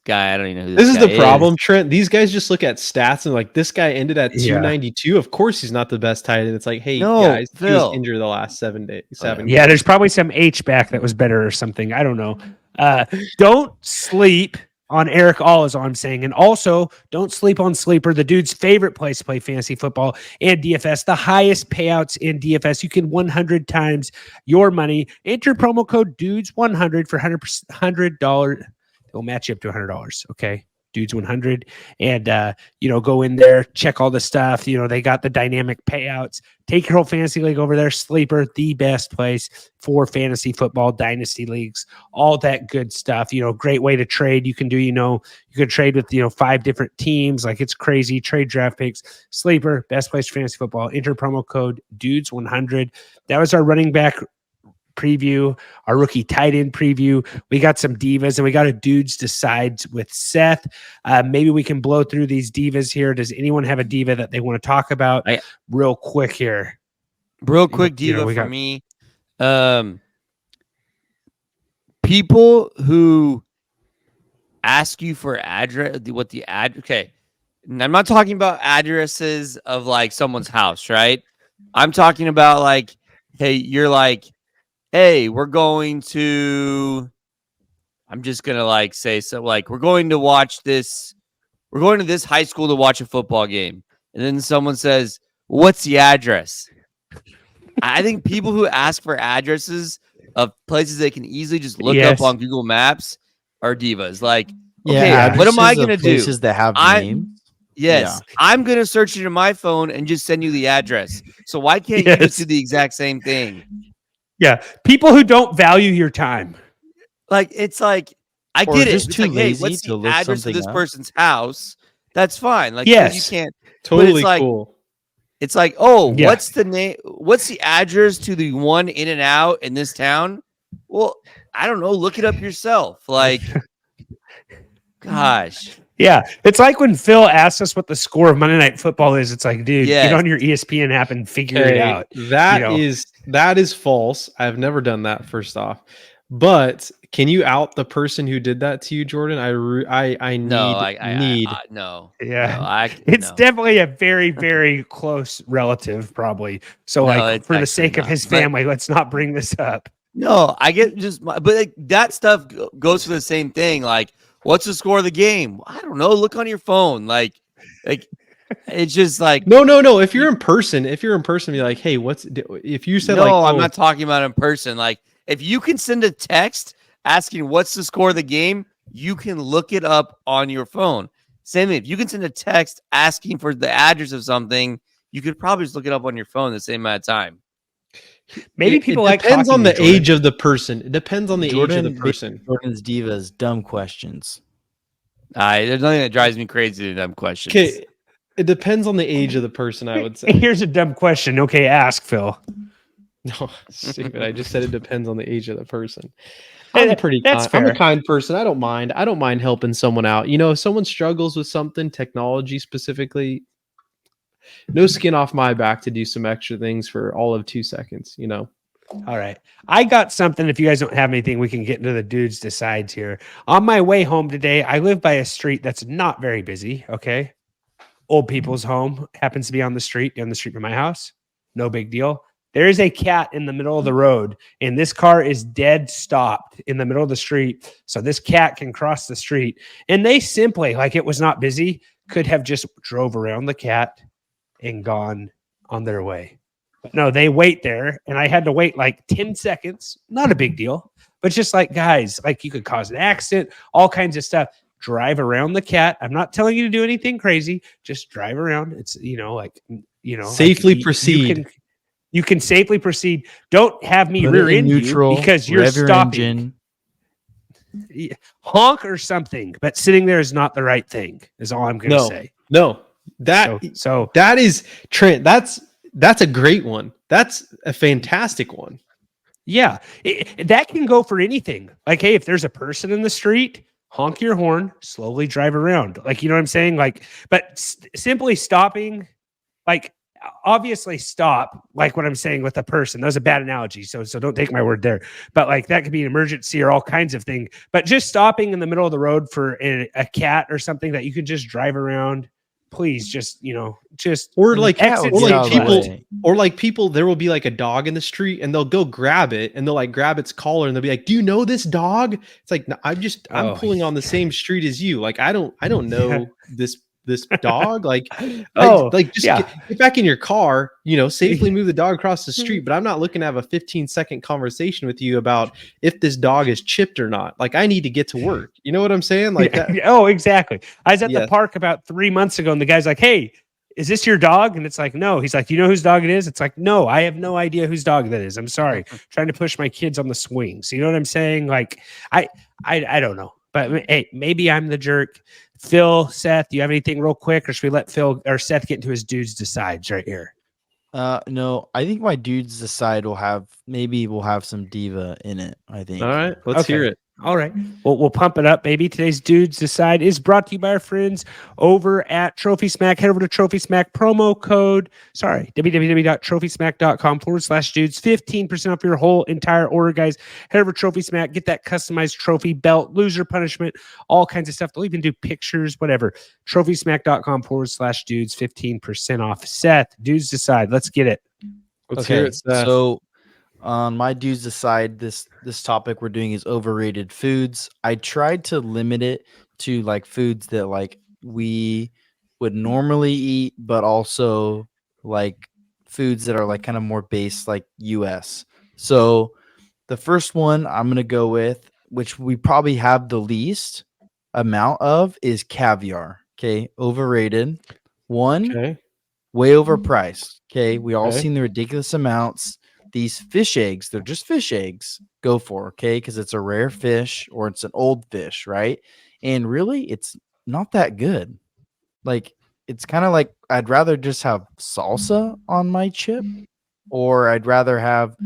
Speaker 6: guy. I don't even know who
Speaker 3: This is
Speaker 6: guy
Speaker 3: the problem, Trent. These guys just look at stats and like, this guy ended at 292. Of course, he's not the best tight end. It's like, hey,
Speaker 6: No,
Speaker 3: guys, he was
Speaker 6: Phil.
Speaker 3: injured the last 7 days.
Speaker 2: Yeah, there's probably some H back that was better or something. I don't know. Don't sleep on Eric All is all I'm saying. And also, don't sleep on Sleeper, the dude's favorite place to play fantasy football and DFS. The highest payouts in DFS. You can 100 times your money. Enter promo code DUDES100 for $100. They'll match you up to $100. Okay. Dudes 100 and go in there, check all the stuff. They got the dynamic payouts. Take your whole fantasy league over there. Sleeper, the best place for fantasy football, dynasty leagues, all that good stuff. Great way to trade. You can do, you could trade with 5 different teams. Like, it's crazy. Trade draft picks. Sleeper, best place for fantasy football. Enter promo code DUDES100. That was our running back preview, our rookie tight end preview. We got some divas and we got a dudes decides with Seth. Maybe we can blow through these divas here. Does anyone have a diva that they want to talk about real quick here?
Speaker 6: Real quick diva for me. People who ask you for address, okay. And I'm not talking about addresses of like someone's house, right? I'm talking about like, hey, you're like, hey, we're going to, I'm just going to like say, so like, we're going to this high school to watch a football game. And then someone says, what's the address? I think people who ask for addresses of places they can easily just look up on Google Maps are divas. Like, okay, what am I going to do?
Speaker 4: Places that have names.
Speaker 6: Yes, yeah. I'm going to search it in my phone and just send you the address. So why can't you just do the exact same thing?
Speaker 2: Yeah, people who don't value your time.
Speaker 6: Like, it's like, I get it.
Speaker 4: Just
Speaker 6: it's
Speaker 4: too
Speaker 6: like,
Speaker 4: lazy
Speaker 6: hey, what's
Speaker 4: to
Speaker 6: the
Speaker 4: look
Speaker 6: address of
Speaker 4: something
Speaker 6: this
Speaker 4: up?
Speaker 6: person's house? That's fine. Like,
Speaker 2: yes,
Speaker 6: you can't.
Speaker 3: Totally
Speaker 6: like,
Speaker 3: cool.
Speaker 6: It's like, what's the name? What's the address to the one In and Out in this town? Well, I don't know. Look it up yourself. Like, gosh.
Speaker 2: Yeah, it's like when Phil asks us what the score of Monday Night Football is. It's like, dude, get on your ESPN app and figure it out.
Speaker 3: That is false. I've never done that, first off. But can you out the person who did that to you, Jordan? I need.
Speaker 6: No.
Speaker 2: Yeah, it's definitely a very, very close relative, probably. So, for the sake of his family, let's not bring this up.
Speaker 6: No, I get but like, that stuff goes for the same thing. Like, what's the score of the game? I don't know. Look on your phone. Like it's just like
Speaker 3: no. If you're in person, be like, hey, if you said
Speaker 6: I'm not talking about in person. Like, if you can send a text asking what's the score of the game, you can look it up on your phone. Same thing. If you can send a text asking for the address of something, you could probably just look it up on your phone the same amount of time.
Speaker 2: Maybe people
Speaker 3: it depends on the age of the person. It depends on the age of the person.
Speaker 4: Jordan's divas, dumb questions.
Speaker 6: There's nothing that drives me crazy than dumb questions.
Speaker 3: Okay, it depends on the age of the person, I would say.
Speaker 2: Here's a dumb question. Okay, ask, Phil.
Speaker 3: No, stupid. I just said it depends on the age of the person. I'm a kind person. I don't mind helping someone out. If someone struggles with something, technology specifically, no skin off my back to do some extra things for all of 2 seconds,
Speaker 2: All right. I got something. If you guys don't have anything, we can get into the dudes decides here. On my way home today, I live by a street that's not very busy. Okay. Old people's home happens to be down the street from my house. No big deal. There is a cat in the middle of the road, and this car is dead stopped in the middle of the street. So this cat can cross the street, and they simply, like, it was not busy, could have just drove around the cat and gone on their way. But no, they wait there, and I had to wait like 10 seconds. Not a big deal, but just like, guys, like, you could cause an accident, all kinds of stuff. Drive around the cat. I'm not telling you to do anything crazy. Just drive around. It's,
Speaker 3: safely proceed.
Speaker 2: You can safely proceed. Don't have me rear end you because you're stopping. Honk or something, but sitting there is not the right thing. Is all I'm going to say.
Speaker 3: No, that is Trent. That's a great one. That's a fantastic one.
Speaker 2: Yeah, that can go for anything. Like, hey, if there's a person in the street, honk your horn, slowly drive around. Like, you know what I'm saying? Like, but simply stopping, like, obviously stop, like what I'm saying with a person. That was a bad analogy. So don't take my word there. But like that could be an emergency or all kinds of things. But just stopping in the middle of the road for a cat or something that you can just drive around. Please just, just
Speaker 3: Or
Speaker 6: And the
Speaker 3: like,
Speaker 6: cat will
Speaker 3: or
Speaker 6: get
Speaker 3: like
Speaker 6: out of the
Speaker 3: people,
Speaker 6: way.
Speaker 3: or like people, there will be like a dog in the street and they'll go grab it and they'll like grab its collar and they'll be like, "Do you know this dog?" It's like, "No, I'm pulling on the same street as you. Like, I don't know this dog. Like, just
Speaker 2: yeah.
Speaker 3: get back in your car, safely move the dog across the street. But I'm not looking to have a 15-second conversation with you about if this dog is chipped or not. Like, I need to get to work. You know what I'm saying? Like that.
Speaker 2: Oh, exactly. I was at the
Speaker 3: Yes.
Speaker 2: park about 3 months ago and the guy's like, "Hey, is this your dog?" And it's like, "No." He's like, "You know whose dog it is?" It's like, "No, I have no idea whose dog that is. I'm sorry." Trying to push my kids on the swings. You know what I'm saying? Like, I don't know. But hey, maybe I'm the jerk. Phil, Seth, do you have anything real quick, or should we let Phil or Seth get into his dudes decides right here?
Speaker 4: No, I think my dudes decide we'll have some diva in it. I think.
Speaker 3: All right, let's hear it.
Speaker 2: All right. Well, we'll pump it up, baby. Today's Dudes Decide is brought to you by our friends over at Trophy Smack. Head over to Trophy Smack promo code, www.trophysmack.com/dudes. 15% off your whole entire order, guys. Head over to Trophy Smack. Get that customized trophy belt, loser punishment, all kinds of stuff. They'll even do pictures, whatever. Trophysmack.com/dudes. 15% off. Seth, Dudes Decide. Let's get it.
Speaker 3: Let's hear it, Seth.
Speaker 4: So on my dudes decide, this topic we're doing is overrated foods. I tried to limit it to like foods that like we would normally eat, but also like foods that are like kind of more based like US. So the first one I'm gonna go with, which we probably have the least amount of, is caviar. Okay, overrated. One,
Speaker 3: Okay.
Speaker 4: way overpriced. Okay, we all
Speaker 3: Okay.
Speaker 4: seen the ridiculous amounts. These fish eggs, they're just fish eggs. Go for, okay, because it's a rare fish or it's an old fish, right? And really, it's not that good. Like, it's kind of like I'd rather just have salsa on my chip, or I'd rather have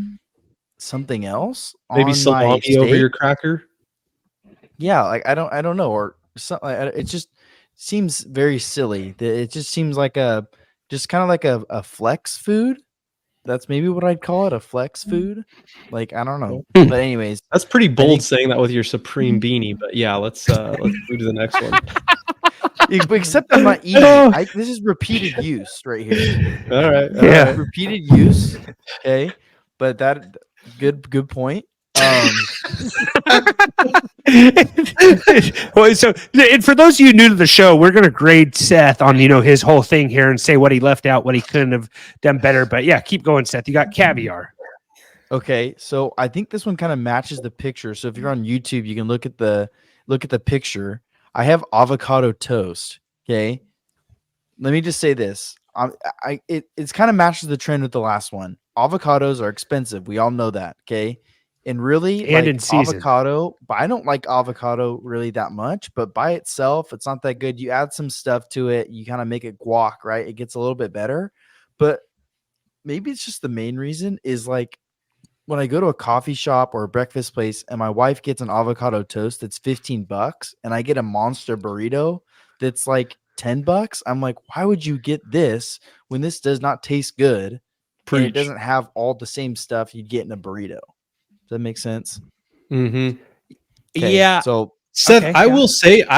Speaker 4: something else
Speaker 3: Maybe
Speaker 4: on my
Speaker 3: salami over
Speaker 4: steak.
Speaker 3: your cracker.
Speaker 4: Yeah, like I don't know, or something. It just seems very silly. It just seems like just kind of like a flex food. That's maybe what I'd call it, a flex food. Like, I don't know. But anyways,
Speaker 3: That's pretty bold
Speaker 4: think-
Speaker 3: saying that with your supreme beanie, but yeah, let's move to the next one.
Speaker 4: except I'm not eating it. This is repeated use right here.
Speaker 3: All right.
Speaker 2: Yeah.
Speaker 4: Repeated use. Okay. But that good point.
Speaker 2: Well, so, and for those of you new to the show, we're going to grade Seth on his whole thing here and say what he left out, what he couldn't have done better. But yeah, keep going, Seth. You got caviar.
Speaker 4: Okay, so I think this one kind of matches the picture. So if you're on YouTube, you can look at the picture. I have avocado toast. Okay, let me just say this. It's kind of matches the trend with the last one. Avocados are expensive. We all know that. Okay, and really,
Speaker 2: And
Speaker 4: like
Speaker 2: in season.
Speaker 4: avocado, but I don't like avocado really that much. But by itself, it's not that good. You add some stuff to it, you kind of make it guac, right? It gets a little bit better. But maybe it's just the main reason is like, when I go to a coffee shop or a breakfast place and my wife gets an avocado toast that's $15 and I get a monster burrito that's like $10, I'm like, why would you get this when this does not taste good and it doesn't have all the same stuff you'd get in a burrito? Does that make sense?
Speaker 3: Mm-hmm.
Speaker 4: Okay,
Speaker 2: Yeah.
Speaker 4: so
Speaker 3: Seth,
Speaker 2: Okay,
Speaker 3: I
Speaker 2: yeah.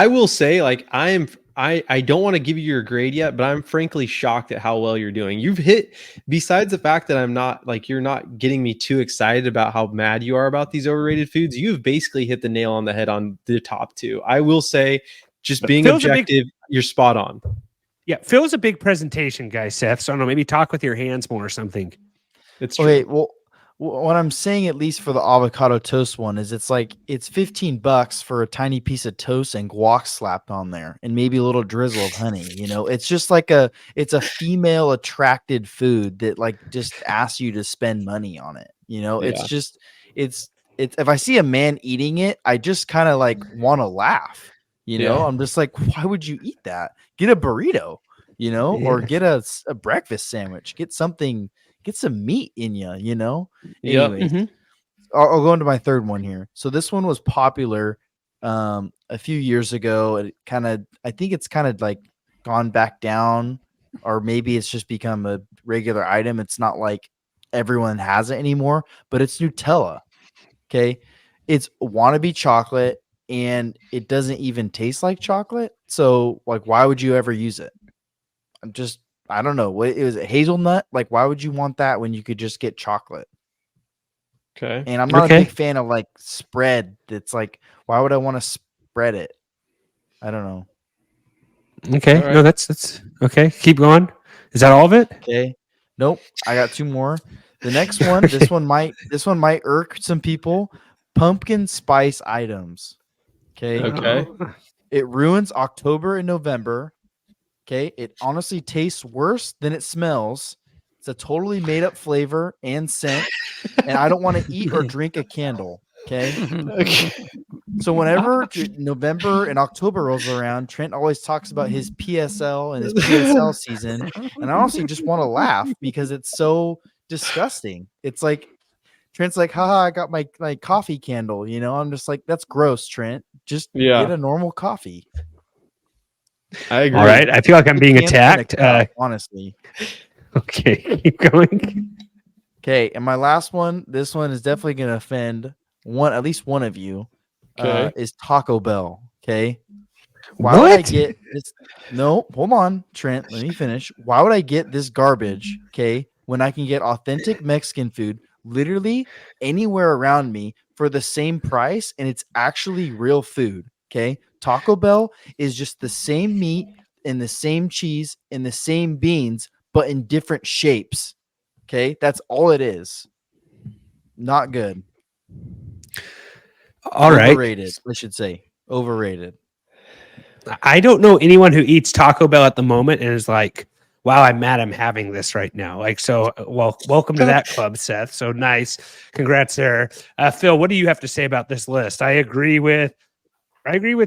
Speaker 3: will say, like, I don't want to give you your grade yet, but I'm frankly shocked at how well you're doing. You've hit, besides the fact that you're not getting me too excited about how mad you are about these overrated foods, you've basically hit the nail on the head on the top two. I will say, just being
Speaker 2: Phil's a big-
Speaker 3: objective, you're spot on.
Speaker 2: Yeah, Phil's a big presentation guy, Seth. So I don't know, maybe talk with your hands more or something.
Speaker 3: It's true.
Speaker 4: okay, well, what I'm saying, at least for the avocado toast one, is it's $15 for a tiny piece of toast and guac slapped on there and maybe a little drizzle of honey. It's just like it's a female attracted food that like just asks you to spend money on it. It's
Speaker 3: Yeah.
Speaker 4: just it's if I see a man eating it, I just kind of like want to laugh.
Speaker 3: Yeah.
Speaker 4: I'm just like, why would you eat that? Get a burrito, or get a breakfast sandwich. Get some meat in you.
Speaker 3: Yep.
Speaker 4: Anyways, I'll go into my third one here. So this one was popular a few years ago. I think it's kind of like gone back down, or maybe it's just become a regular item. It's not like everyone has it anymore, but it's Nutella. Okay. It's wannabe chocolate and it doesn't even taste like chocolate. So like, why would you ever use it? I don't know. What is it? Hazelnut? Like, why would you want that when you could just get chocolate?
Speaker 3: Okay.
Speaker 4: And I'm not a big fan of like spread. It's like, why would I want to spread it? I don't know.
Speaker 2: Okay.
Speaker 3: All right.
Speaker 2: No, that's okay. Keep going. Is that all of it?
Speaker 4: Okay. Nope. I got two more. The next one, this one might irk some people. Pumpkin spice items. Okay.
Speaker 3: Okay.
Speaker 4: It ruins October and November. Okay. It honestly tastes worse than it smells. It's a totally made up flavor and scent. And I don't want to eat or drink a candle. Okay.
Speaker 3: Okay.
Speaker 4: So whenever November and October rolls around, Trent always talks about his PSL and his PSL season. And I honestly just want to laugh because it's so disgusting. It's like Trent's like, haha, I got my coffee candle. You know, I'm just like, that's gross, Trent. Just get a normal coffee.
Speaker 3: I agree.
Speaker 2: All right. I feel like I'm being
Speaker 4: Candle in a
Speaker 2: attacked.
Speaker 4: cup, honestly.
Speaker 2: Okay. Keep going.
Speaker 4: Okay. And my last one, this one is definitely going to offend at least one of you.
Speaker 3: Okay.
Speaker 4: Is Taco Bell. Okay. Why would I get this? No, hold on, Trent. Let me finish. Why would I get this garbage? Okay. When I can get authentic Mexican food literally anywhere around me for the same price and it's actually real food. Okay. Taco Bell is just the same meat and the same cheese and the same beans, but in different shapes. Okay. That's all it is. Not good.
Speaker 2: All right.
Speaker 4: Overrated, I should say. Overrated.
Speaker 2: I don't know anyone who eats Taco Bell at the moment and is like, wow, I'm mad I'm having this right now. Like, so, well, welcome to that club, Seth. So nice. Congrats there. Phil, what do you have to say about this list? I agree with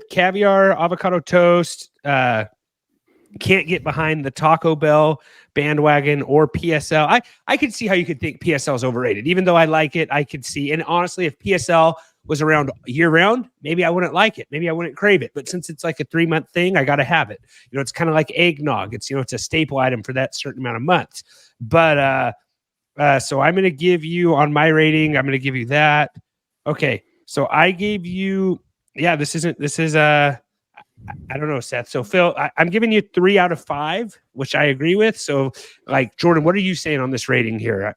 Speaker 2: caviar, avocado toast. Can't get behind the Taco Bell bandwagon or PSL. I could see how you could think PSL is overrated. Even though I like it, I could see. And honestly, if PSL was around year round, maybe I wouldn't like it. Maybe I wouldn't crave it. But since it's like a 3-month thing, I got to have it. You know, it's kind of like eggnog. It's, it's a staple item for that certain amount of months. But so I'm going to give you on my rating, I'm going to give you that. Okay. So I gave you, this is I don't know, Seth. So Phil, I'm giving you 3 out of 5, which I agree with. So like Jordan, what are you saying on this rating here?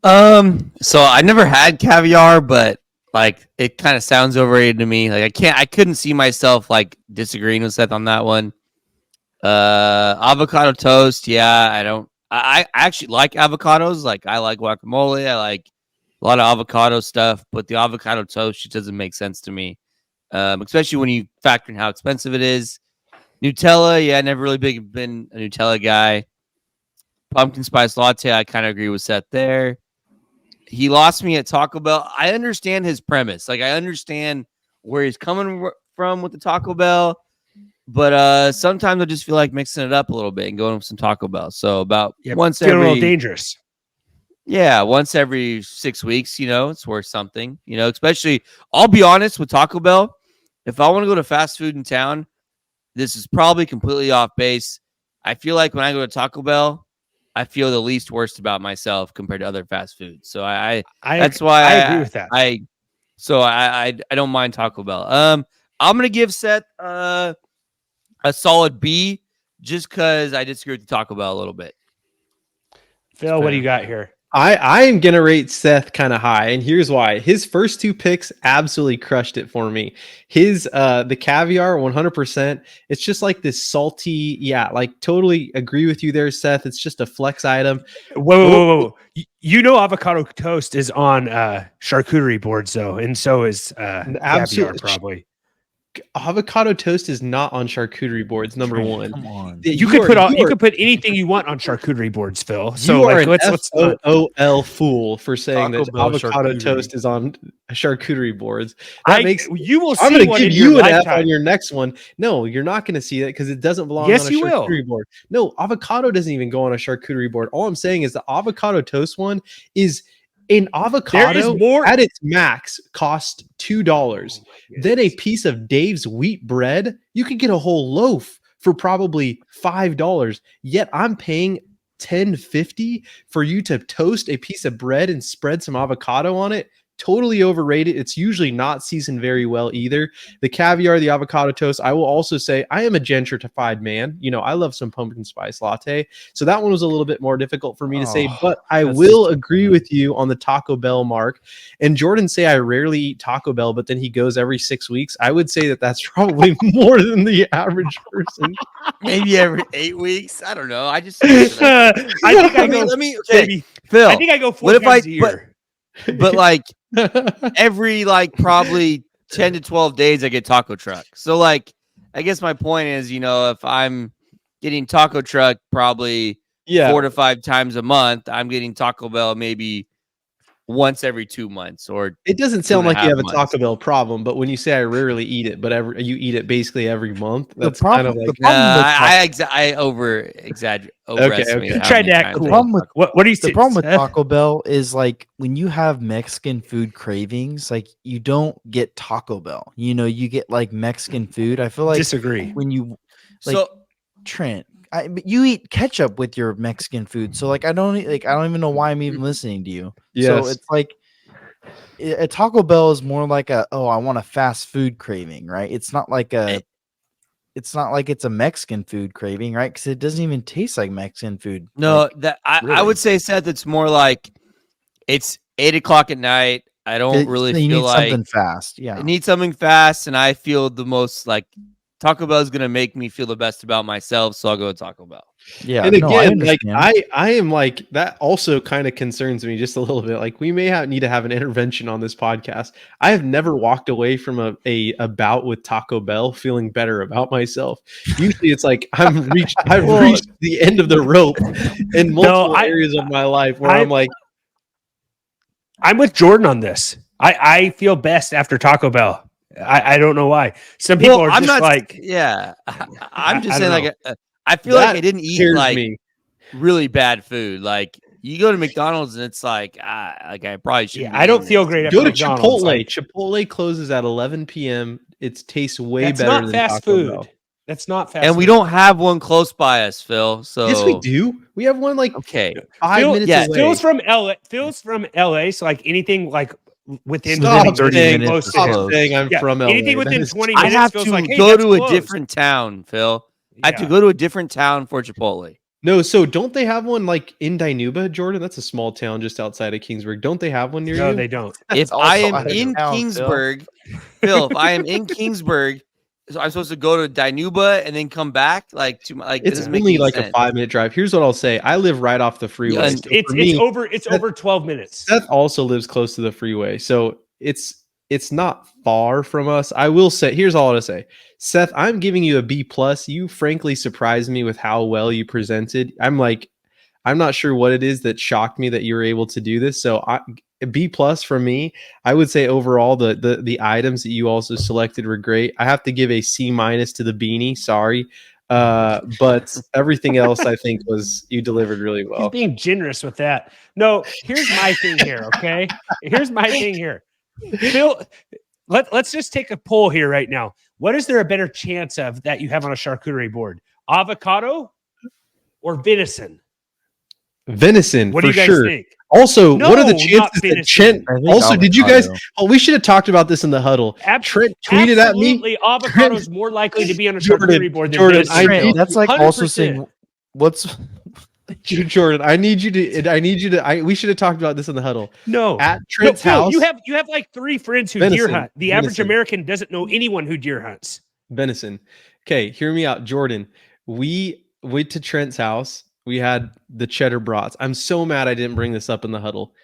Speaker 6: So I never had caviar, but like it kind of sounds overrated to me. Like I couldn't see myself like disagreeing with Seth on that one. Avocado toast, I actually like avocados. Like I like guacamole. I like a lot of avocado stuff, but the avocado toast just doesn't make sense to me. Especially when you factor in how expensive it is. Nutella, never really been a Nutella guy. Pumpkin spice latte, I kind of agree with Seth there. He lost me at Taco Bell. I understand his premise. Like, I understand where he's coming from with the Taco Bell, but sometimes I just feel like mixing it up a little bit and going with some Taco Bell. So about once every...
Speaker 2: a little dangerous.
Speaker 6: Yeah, once every 6 weeks, it's worth something. Especially, I'll be honest with Taco Bell. If I want to go to fast food in town, this is probably completely off base. I feel like when I go to Taco Bell, I feel the least worst about myself compared to other fast foods. So that's why
Speaker 2: I agree with that.
Speaker 6: I don't mind Taco Bell. I'm gonna give Seth a solid B just because I disagree with the Taco Bell a little bit.
Speaker 2: Phil, what do you got here?
Speaker 3: I am gonna rate Seth kind of high, and here's why. His first 2 picks absolutely crushed it for me. His the caviar 100%. It's just like this salty, like totally agree with you there, Seth. It's just a flex item.
Speaker 2: Whoa. Avocado toast is on charcuterie boards though, and so is caviar probably.
Speaker 3: Avocado toast is not on charcuterie boards. Number one,
Speaker 4: come on.
Speaker 2: You could put anything you want on charcuterie boards, Phil. So
Speaker 3: like,
Speaker 2: let's
Speaker 3: FOOL fool for saying
Speaker 4: Taco
Speaker 3: that
Speaker 4: Bell
Speaker 3: avocado
Speaker 4: charcuterie.
Speaker 3: toast is on charcuterie boards.
Speaker 2: You will see.
Speaker 3: I'm going to give you an F
Speaker 2: lifetime.
Speaker 3: on your next one. No, you're not going to see that because it doesn't belong
Speaker 2: yes,
Speaker 3: on a
Speaker 2: you
Speaker 3: charcuterie
Speaker 2: will.
Speaker 3: board. No, avocado doesn't even go on a charcuterie board. All I'm saying is the avocado toast one is An avocado
Speaker 2: more
Speaker 3: at its max costs $2. Then a piece of Dave's wheat bread, you could get a whole loaf for probably $5. Yet I'm paying $10.50 for you to toast a piece of bread and spread some avocado on it. Totally overrated. It's usually not seasoned very well either. The caviar, the avocado toast. I will also say I am a gentrified man. You know, I love some pumpkin spice latte. So that one was a little bit more difficult for me to say, but I will agree with you on the Taco Bell mark. And Jordan say I rarely eat Taco Bell, but then he goes every 6 weeks. I would say that that's probably more than the average person.
Speaker 6: Maybe every 8 weeks. I don't know. I just
Speaker 2: I think I go.
Speaker 6: let me
Speaker 2: Maybe
Speaker 6: Phil.
Speaker 2: I think I go 4
Speaker 6: what if
Speaker 2: times a year.
Speaker 6: But like every like probably 10 to 12 days I get taco truck. So like I guess my point is, you know, if I'm getting taco truck probably 4 to 5 times a month, I'm getting Taco Bell maybe once every 2 months, or
Speaker 3: it doesn't sound like you have a
Speaker 6: months.
Speaker 3: Taco Bell problem, but when you say I rarely eat it, but you eat it basically every month, that's kind of like
Speaker 6: I over exaggerate.
Speaker 3: Okay.
Speaker 2: You tried to act cool. What do you say?
Speaker 4: The problem with Taco Bell is like when you have Mexican food cravings, like you don't get Taco Bell. You know, you get like Mexican food. I feel like
Speaker 2: disagree
Speaker 4: when you like
Speaker 6: so
Speaker 4: Trent. But you eat ketchup with your Mexican food, so like I don't even know why I'm even listening to you.
Speaker 3: Yes.
Speaker 4: So it's like a Taco Bell is more like I want a fast food craving, right? It's not like it's a Mexican food craving, right? Because it doesn't even taste like Mexican food.
Speaker 6: No,
Speaker 4: like,
Speaker 6: that I
Speaker 4: really.
Speaker 6: would say, Seth, it's more like it's 8 o'clock at night. I don't really
Speaker 4: you
Speaker 6: feel
Speaker 4: need
Speaker 6: like
Speaker 4: something fast. Yeah,
Speaker 6: I need something fast, and I feel the most like Taco Bell is gonna make me feel the best about myself, so I'll go with Taco Bell.
Speaker 4: Yeah,
Speaker 3: and again, like
Speaker 4: I
Speaker 3: I am like that also kind of concerns me just a little bit. Like we may need to have an intervention on this podcast. I have never walked away from a bout with Taco Bell feeling better about myself. Usually it's like I've reached the end of the rope in multiple areas of my life where I'm like,
Speaker 2: I'm with Jordan on this. I feel best after Taco Bell. I don't know why. Some people are just like,
Speaker 6: yeah. I'm just saying, like, I feel
Speaker 3: That
Speaker 6: like I didn't eat like
Speaker 3: me.
Speaker 6: really bad food. Like, you go to McDonald's and it's like I probably shouldn't.
Speaker 2: Yeah, I don't feel great.
Speaker 3: Go to
Speaker 2: McDonald's.
Speaker 3: Chipotle.
Speaker 2: Like,
Speaker 3: Chipotle closes at 11 p.m. It tastes way
Speaker 2: that's
Speaker 3: better
Speaker 2: not
Speaker 3: than
Speaker 2: fast
Speaker 3: Taco
Speaker 2: food.
Speaker 3: Bell.
Speaker 2: That's not fast.
Speaker 6: And we don't have one close by us, Phil. So
Speaker 3: yes, we do. We have one like
Speaker 6: okay,
Speaker 3: 5 minutes away.
Speaker 2: Phil's from LA. So like anything like within
Speaker 3: Stop
Speaker 6: 30
Speaker 3: saying,
Speaker 6: minutes.
Speaker 3: stop saying I'm from LA.
Speaker 2: Anything within 20
Speaker 6: I
Speaker 2: minutes.
Speaker 6: have
Speaker 2: feels
Speaker 6: to
Speaker 2: like, hey,
Speaker 6: go
Speaker 2: that's
Speaker 6: to
Speaker 2: close.
Speaker 6: a different town, Phil. I have to
Speaker 2: Yeah.
Speaker 6: go to a different town for Chipotle.
Speaker 3: No, so don't they have one like in Dinuba, Jordan? That's a small town just outside of Kingsburg. Don't they have one near you?
Speaker 2: No, they don't.
Speaker 6: If I am in Kingsburg, Phil, if I am in Kingsburg, so I'm supposed to go to Dinuba and then come back. Like to like
Speaker 3: It's only like a 5-minute drive. Here's what I'll say: I live right off the freeway.
Speaker 6: Yeah,
Speaker 3: So for me,
Speaker 2: it's over 12 minutes.
Speaker 3: Seth also lives close to the freeway, so it's not far from us. I will say, here's all to say, Seth, I'm giving you a B+. You frankly surprised me with how well you presented. I'm not sure what it is that shocked me that you were able to do this. So a B+ from me. I would say overall the items that you also selected were great. I have to give a C- to the beanie. Sorry. But everything else I think was you delivered really well.
Speaker 2: He's being generous with that. No, here's my thing here. Okay. Here's my thing here. Phil, let's just take a poll here right now. What is there a better chance of that you have on a charcuterie board? Avocado or venison?
Speaker 3: Venison,
Speaker 2: What
Speaker 3: for
Speaker 2: do you guys
Speaker 3: sure.
Speaker 2: think?
Speaker 3: Also,
Speaker 2: No,
Speaker 3: what are the
Speaker 2: not
Speaker 3: chances that
Speaker 2: venison.
Speaker 3: Trent? Also, did you guys? Oh, we should have talked about this in the huddle. Trent tweeted at me.
Speaker 2: Absolutely, avocado is more likely to be on a
Speaker 3: Jordan,
Speaker 2: charcuterie board than
Speaker 3: Jordan,
Speaker 2: venison.
Speaker 4: that's like
Speaker 2: 100%.
Speaker 4: also saying what's
Speaker 3: Jordan, we should have talked about this in the huddle.
Speaker 2: No,
Speaker 3: at Trent's
Speaker 2: Phil,
Speaker 3: house.
Speaker 2: You have like 3 friends who
Speaker 3: Venison,
Speaker 2: deer hunt. The average
Speaker 3: venison.
Speaker 2: American doesn't know anyone who deer hunts.
Speaker 3: Venison. Okay, hear me out, Jordan. We went to Trent's house. We had the cheddar brats. I'm so mad I didn't bring this up in the huddle.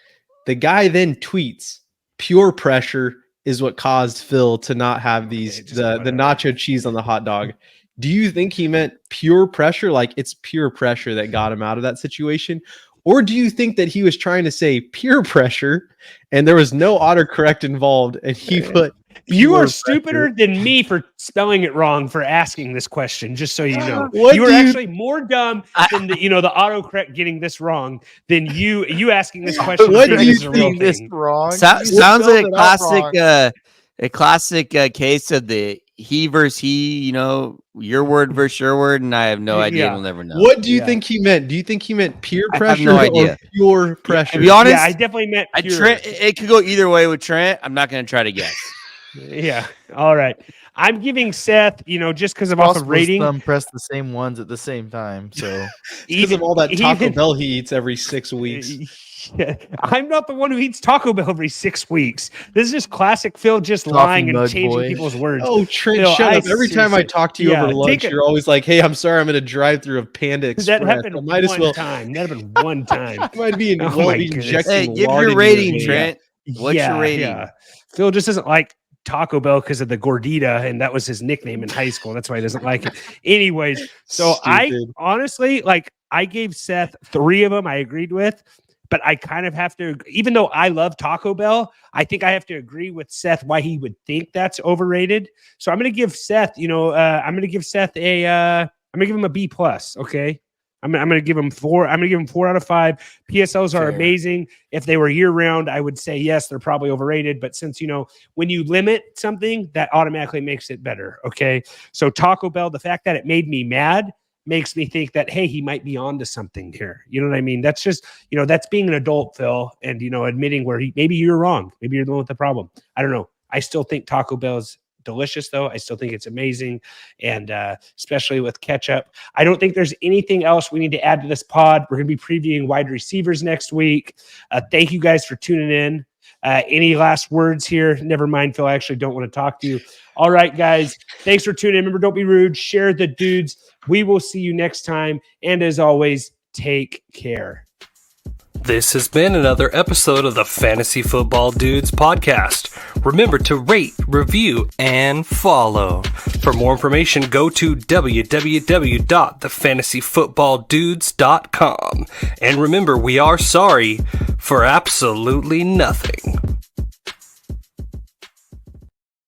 Speaker 3: The guy then tweets, "Pure pressure is what caused Phil to not have the nacho cheese on the hot dog." Do you think he meant pure pressure? Like it's pure pressure that got him out of that situation? Or do you think that he was trying to say peer pressure and there was no autocorrect involved and he put
Speaker 2: You
Speaker 4: Pure
Speaker 2: are stupider than me for spelling it wrong for asking this question, just so you know.
Speaker 3: What
Speaker 2: You are
Speaker 3: do you-
Speaker 2: actually more dumb than the autocorrect getting this wrong than you asking this question.
Speaker 3: What
Speaker 2: thinking
Speaker 3: do you
Speaker 2: this is a real
Speaker 4: this
Speaker 2: thing.
Speaker 4: wrong?
Speaker 6: Sounds
Speaker 4: You
Speaker 6: like
Speaker 4: spelled it out wrong.
Speaker 6: a classic case of the he versus he, your word versus your word, and I have no idea.
Speaker 2: Yeah.
Speaker 6: We'll never know.
Speaker 3: What do you
Speaker 2: Yeah.
Speaker 3: think he meant? Do you think he meant peer
Speaker 6: I have
Speaker 3: pressure
Speaker 6: no
Speaker 3: or
Speaker 6: idea.
Speaker 3: pure pressure?
Speaker 6: To be honest,
Speaker 2: Yeah, I definitely meant pure.
Speaker 6: Trent, it could go either way with Trent. I'm not going to try to guess.
Speaker 2: Yeah. All right. I'm giving Seth, just because of
Speaker 4: Both
Speaker 2: off of
Speaker 4: of us
Speaker 2: rating.
Speaker 4: thumb press the same ones at the same time. So
Speaker 3: Because of all that Taco
Speaker 2: even-
Speaker 3: Bell he eats every 6 weeks.
Speaker 2: Yeah, I'm not the one who eats Taco Bell every 6 weeks. This is just classic Phil just
Speaker 4: Coffee
Speaker 2: lying and
Speaker 4: mug
Speaker 2: changing
Speaker 4: boy.
Speaker 2: people's words.
Speaker 3: Oh, Trent,
Speaker 2: Phil,
Speaker 3: shut
Speaker 2: I
Speaker 3: up. Every time I
Speaker 2: seriously-
Speaker 3: talk to you
Speaker 2: yeah,
Speaker 3: over lunch,
Speaker 2: take it-
Speaker 3: you're always like, hey, I'm sorry, I'm going to drive through a Panda Express.
Speaker 2: That happened
Speaker 3: I might as
Speaker 2: one
Speaker 3: well.
Speaker 2: time. That happened one time.
Speaker 3: I might be,
Speaker 2: Oh
Speaker 3: well
Speaker 2: my
Speaker 3: be
Speaker 2: goodness.
Speaker 3: injecting
Speaker 6: Hey, give
Speaker 3: lard
Speaker 6: your
Speaker 3: in
Speaker 6: rating,
Speaker 3: vein.
Speaker 6: Trent. What's your rating?
Speaker 2: Yeah. Phil just doesn't like Taco Bell because of the gordita, and that was his nickname in high school. That's why he doesn't like it. Anyways, so I
Speaker 3: Stupid.
Speaker 2: honestly, I gave Seth 3 of them I agreed with, but I kind of have to, even though I love Taco Bell, I think I have to agree with Seth why he would think that's overrated. So I'm going to give Seth, I'm going to give Seth I'm going to give him a B plus. Okay. I'm going to give him 4. I'm going to give him 4 out of 5. PSLs are
Speaker 6: Fair.
Speaker 2: amazing. If they were year round, I would say yes, they're probably overrated. But since, when you limit something, that automatically makes it better. Okay. So Taco Bell, the fact that it made me mad makes me think that, hey, he might be onto something here. You know what I mean? That's just, that's being an adult, Phil, and, admitting where maybe you're wrong. Maybe you're the one with the problem. I don't know. I still think Taco Bell's delicious, though. I still think it's amazing, and especially with ketchup. I don't think there's anything else we need to add to this pod. We're going to be previewing wide receivers next week. Thank you guys for tuning in. Any last words here? Never mind, Phil. I actually don't want to talk to you. All right, guys. Thanks for tuning in. Remember, don't be rude. Share the dudes. We will see you next time. And as always, take care.
Speaker 1: This has been another episode of the Fantasy Football Dudes podcast. Remember to rate, review, and follow. For more information, go to www.thefantasyfootballdudes.com. And remember, we are sorry for absolutely nothing.